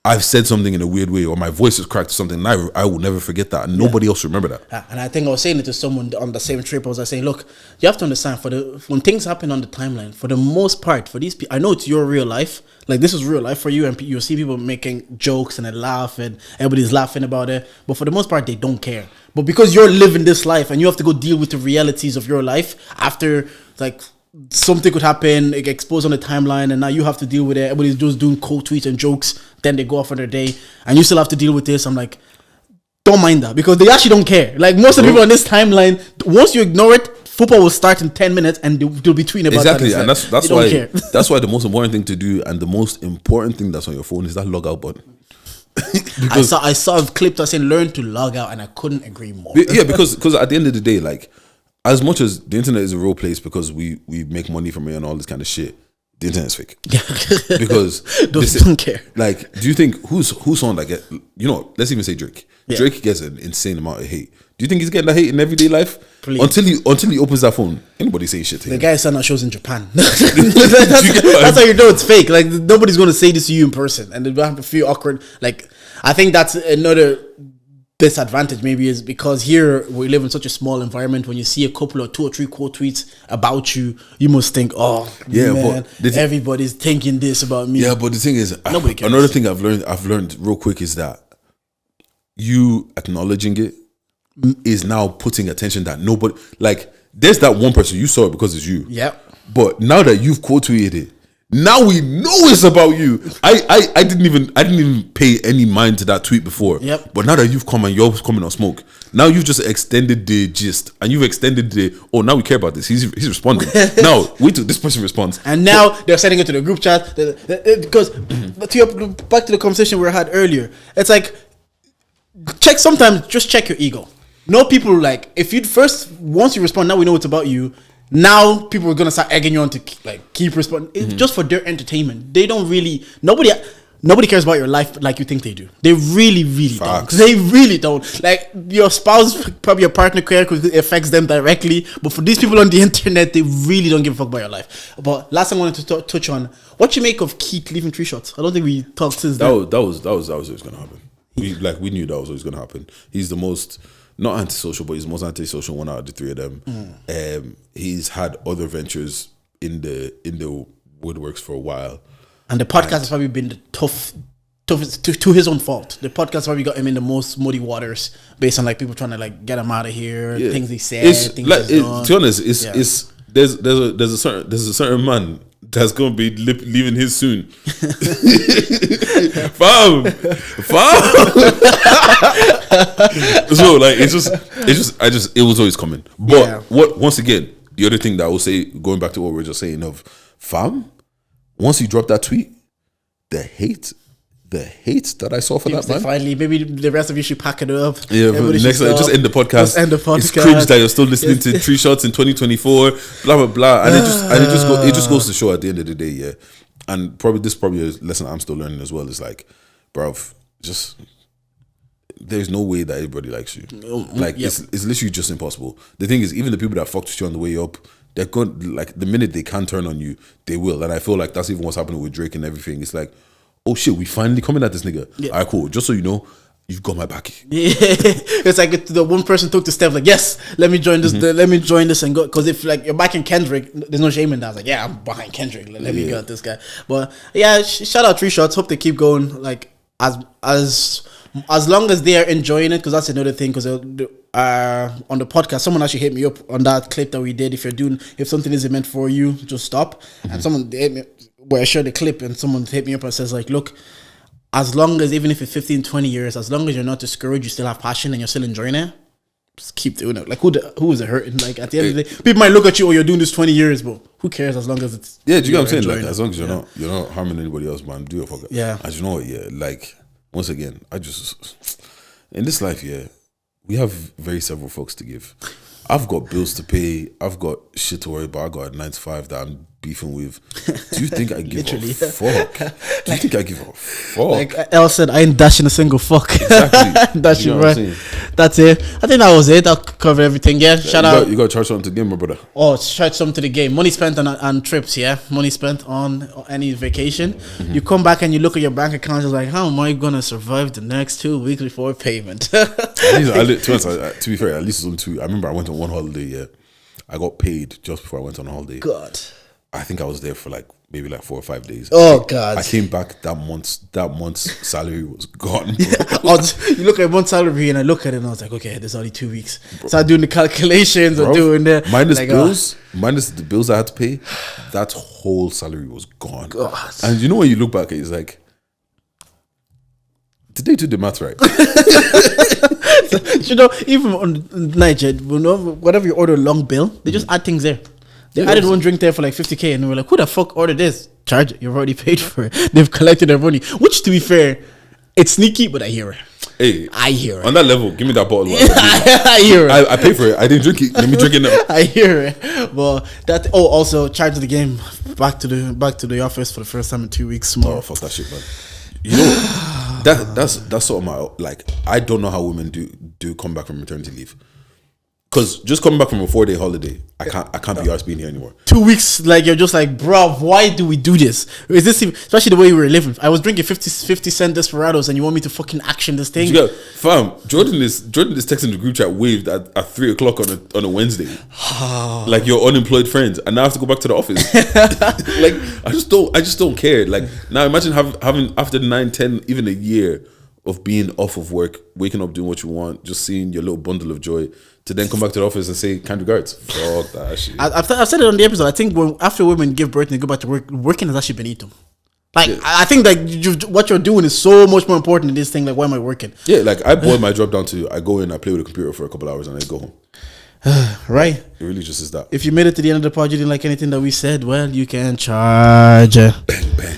I've said something in a weird way, or my voice is cracked or something, and I will never forget that, and nobody else will remember that. And I think I was saying it to someone on the same trip. I was like saying, look, you have to understand, when things happen on the timeline, for the most part, for these people, I know it's your real life. Like, this is real life for you, and you'll see people making jokes and they laugh, and everybody's laughing about it. But for the most part, they don't care. But because you're living this life, and you have to go deal with the realities of your life after, like, something could happen, like, exposed on the timeline, and now you have to deal with it. Everybody's just doing cold tweets and jokes, then they go off on their day, and you still have to deal with this. I'm like, don't mind that, because they actually don't care. Like, most of the people on this timeline, once you ignore it, football will start in 10 minutes and they'll be tweeting about exactly, that. and that's why that's why the most important thing to do, and the most important thing that's on your phone, is that log out button. I saw a clip that saying learn to log out, and I couldn't agree more. Yeah, because at the end of the day, like, as much as the internet is a real place because we make money from it and all this kind of shit, the internet's fake. Because don't care. Like, do you think who's someone that get, let's even say Drake. Yeah. Drake gets an insane amount of hate. Do you think he's getting that hate in everyday life? Please. Until he opens that phone, anybody say shit to him. The guy sent out shows in Japan. That's how you know it's fake. Like, nobody's going to say this to you in person, and they'll have to feel awkward. Like, I think that's another disadvantage maybe, is because here we live in such a small environment. When you see a couple or 2 or 3 quote tweets about you, you must think, oh yeah, man, but everybody's thinking this about me. Yeah, but the thing is, another thing I've learned real quick is that you acknowledging it is now putting attention that nobody, like, there's that one person, you saw it because it's you. Yeah. But now that you've quote tweeted it, now we know it's about you. I didn't even pay any mind to that tweet before. Yep. But now that you've come and you're coming on smoke, now you've just extended the gist, and you've extended now we care about this. He's responding. Now wait till this person responds. And now they're sending it to the group chat because back to the conversation we had earlier. It's like, just check your ego. No, people, like, if you'd once you respond, now we know it's about you. Now people are gonna start egging you on to keep responding. It's just for their entertainment. They don't really, nobody cares about your life like you think they do. They really, really don't. They really don't. Like, your spouse, probably your partner, care because it affects them directly. But for these people on the internet, they really don't give a fuck about your life. But last thing I wanted to touch on, what you make of Keith leaving 3 shots? I don't think we talked since then. That was always gonna happen. We knew that was always gonna happen. He's the most, not antisocial, but he's the most antisocial one out of the 3 of them. He's had other ventures in the woodworks for a while, and the podcast has probably been the toughest to his own fault. The podcast probably got him in the most muddy waters based on, like, people trying to, like, get him out of here. Yeah. Things he said. To be honest, there's a certain man that's gonna be leaving his soon. Fam. So, like, it was always coming. But once again, the other thing that I will say, going back to what we were just saying of fam, once he dropped that tweet, the hate that I saw for that man. Finally, maybe the rest of you should pack it up. Yeah, but next time, just end the podcast. It's cringe that you're still listening to 3 shots in 2024, blah blah blah, and it just goes to show at the end of the day, yeah. And probably a lesson I'm still learning as well is, like, bruv, just there's no way that everybody likes you. Like, it's literally just impossible. The thing is, even the people that fucked with you on the way up, they're going, like, the minute they can turn on you, they will. And I feel like that's even what's happening with Drake and everything. It's like, oh shit, we finally coming at this nigga. Yeah. All right, cool. Just so you know, you've got my back. Yeah. It's like the one person took the step, like, yes, let me join this. Let me join this and go. Because if, like, you're backing Kendrick, there's no shame in that. I was like, yeah, I'm behind Kendrick. Let me go at this guy. But yeah, shout out 3 shots. Hope they keep going. Like, as long as they are enjoying it, because that's another thing. Because on the podcast, someone actually hit me up on that clip that we did. If something isn't meant for you, just stop. And someone hit me, where I shared the clip, and someone hit me up and says, like, look, as long as, even if it's 15, 20 years, as long as you're not discouraged, you still have passion and you're still enjoying it, just keep doing it. Like, who is it hurting? Like, at the end of the day, people might look at you, oh, you're doing this 20 years, but who cares as long as it's... Yeah, do you know what I'm saying? Like, as long as you're not harming anybody else, man, do your fuck. Yeah. As you know what, yeah, like, once again, in this life, yeah, we have very several fucks to give. I've got bills to pay. I've got shit to worry about. I got a 9 to 5 that I'm beefing with. Do you think I give a fuck? Do you think I give a fuck? Like Elle said, I ain't dashing a single fuck. Exactly. Dashing, You know bro. what I'm saying? That's it. I think that was it. I'll cover everything. Yeah. Shout out. You got to charge something to the game, my brother. Oh, charge something to the game. Money spent on trips, yeah. Money spent on any vacation. You come back and you look at your bank account. It's like, how am I gonna survive the next 2 weeks before payment? To be fair, at least it's on 2. I remember I went on one holiday. Yeah, I got paid just before I went on a holiday. God. I think I was there for maybe 4 or 5 days. Oh God! I came back that month's salary was gone. You look at one salary and I look at it and I was like, okay, there's only 2 weeks. Start doing the calculations or doing the minus bills, minus the bills I had to pay. That whole salary was gone. God. And you know when you look back, it's like, did they do the math right? You know, even on Niger, whatever you order a long bill, they just add things there. They added one drink there for 50k, and we were like, who the fuck ordered this? Charge it. You've already paid for it. They've collected their money. Which, to be fair, it's sneaky, but I hear it. Hey, I hear it. On that level, give me that bottle. I hear it. I pay for it. I didn't drink it. Let me drink it now. I hear it. But that. Oh, also charge the game. Back to the office for the first time in 2 weeks. More. Oh, fuck that shit, man. You know, that's sort of my I don't know how women do come back from maternity leave. Because just coming back from a 4-day holiday, I can't be arsed being here anymore. 2 weeks, you're just like, bruv, why do we do this? Is this especially the way we were living? I was drinking 50 cent Desperados, and you want me to fucking action this thing? Fam, Jordan is texting the group chat waved at 3:00 on a Wednesday, like your unemployed friends, and now I have to go back to the office. I just don't care. Now imagine having after 9, 10, even a year of being off of work, waking up doing what you want, just seeing your little bundle of joy, to then come back to the office and say kind regards. Fuck that shit. I've said it on the episode. I think after women give birth and go back to work, working has actually been eaten. I think what you're doing is so much more important than this thing. Why am I working? Yeah, I boil my job down to I go in, I play with the computer for a couple hours, and I go home. Right. It really just is that. If you made it to the end of the pod, you didn't like anything that we said, well, you can charge. Bang, bang.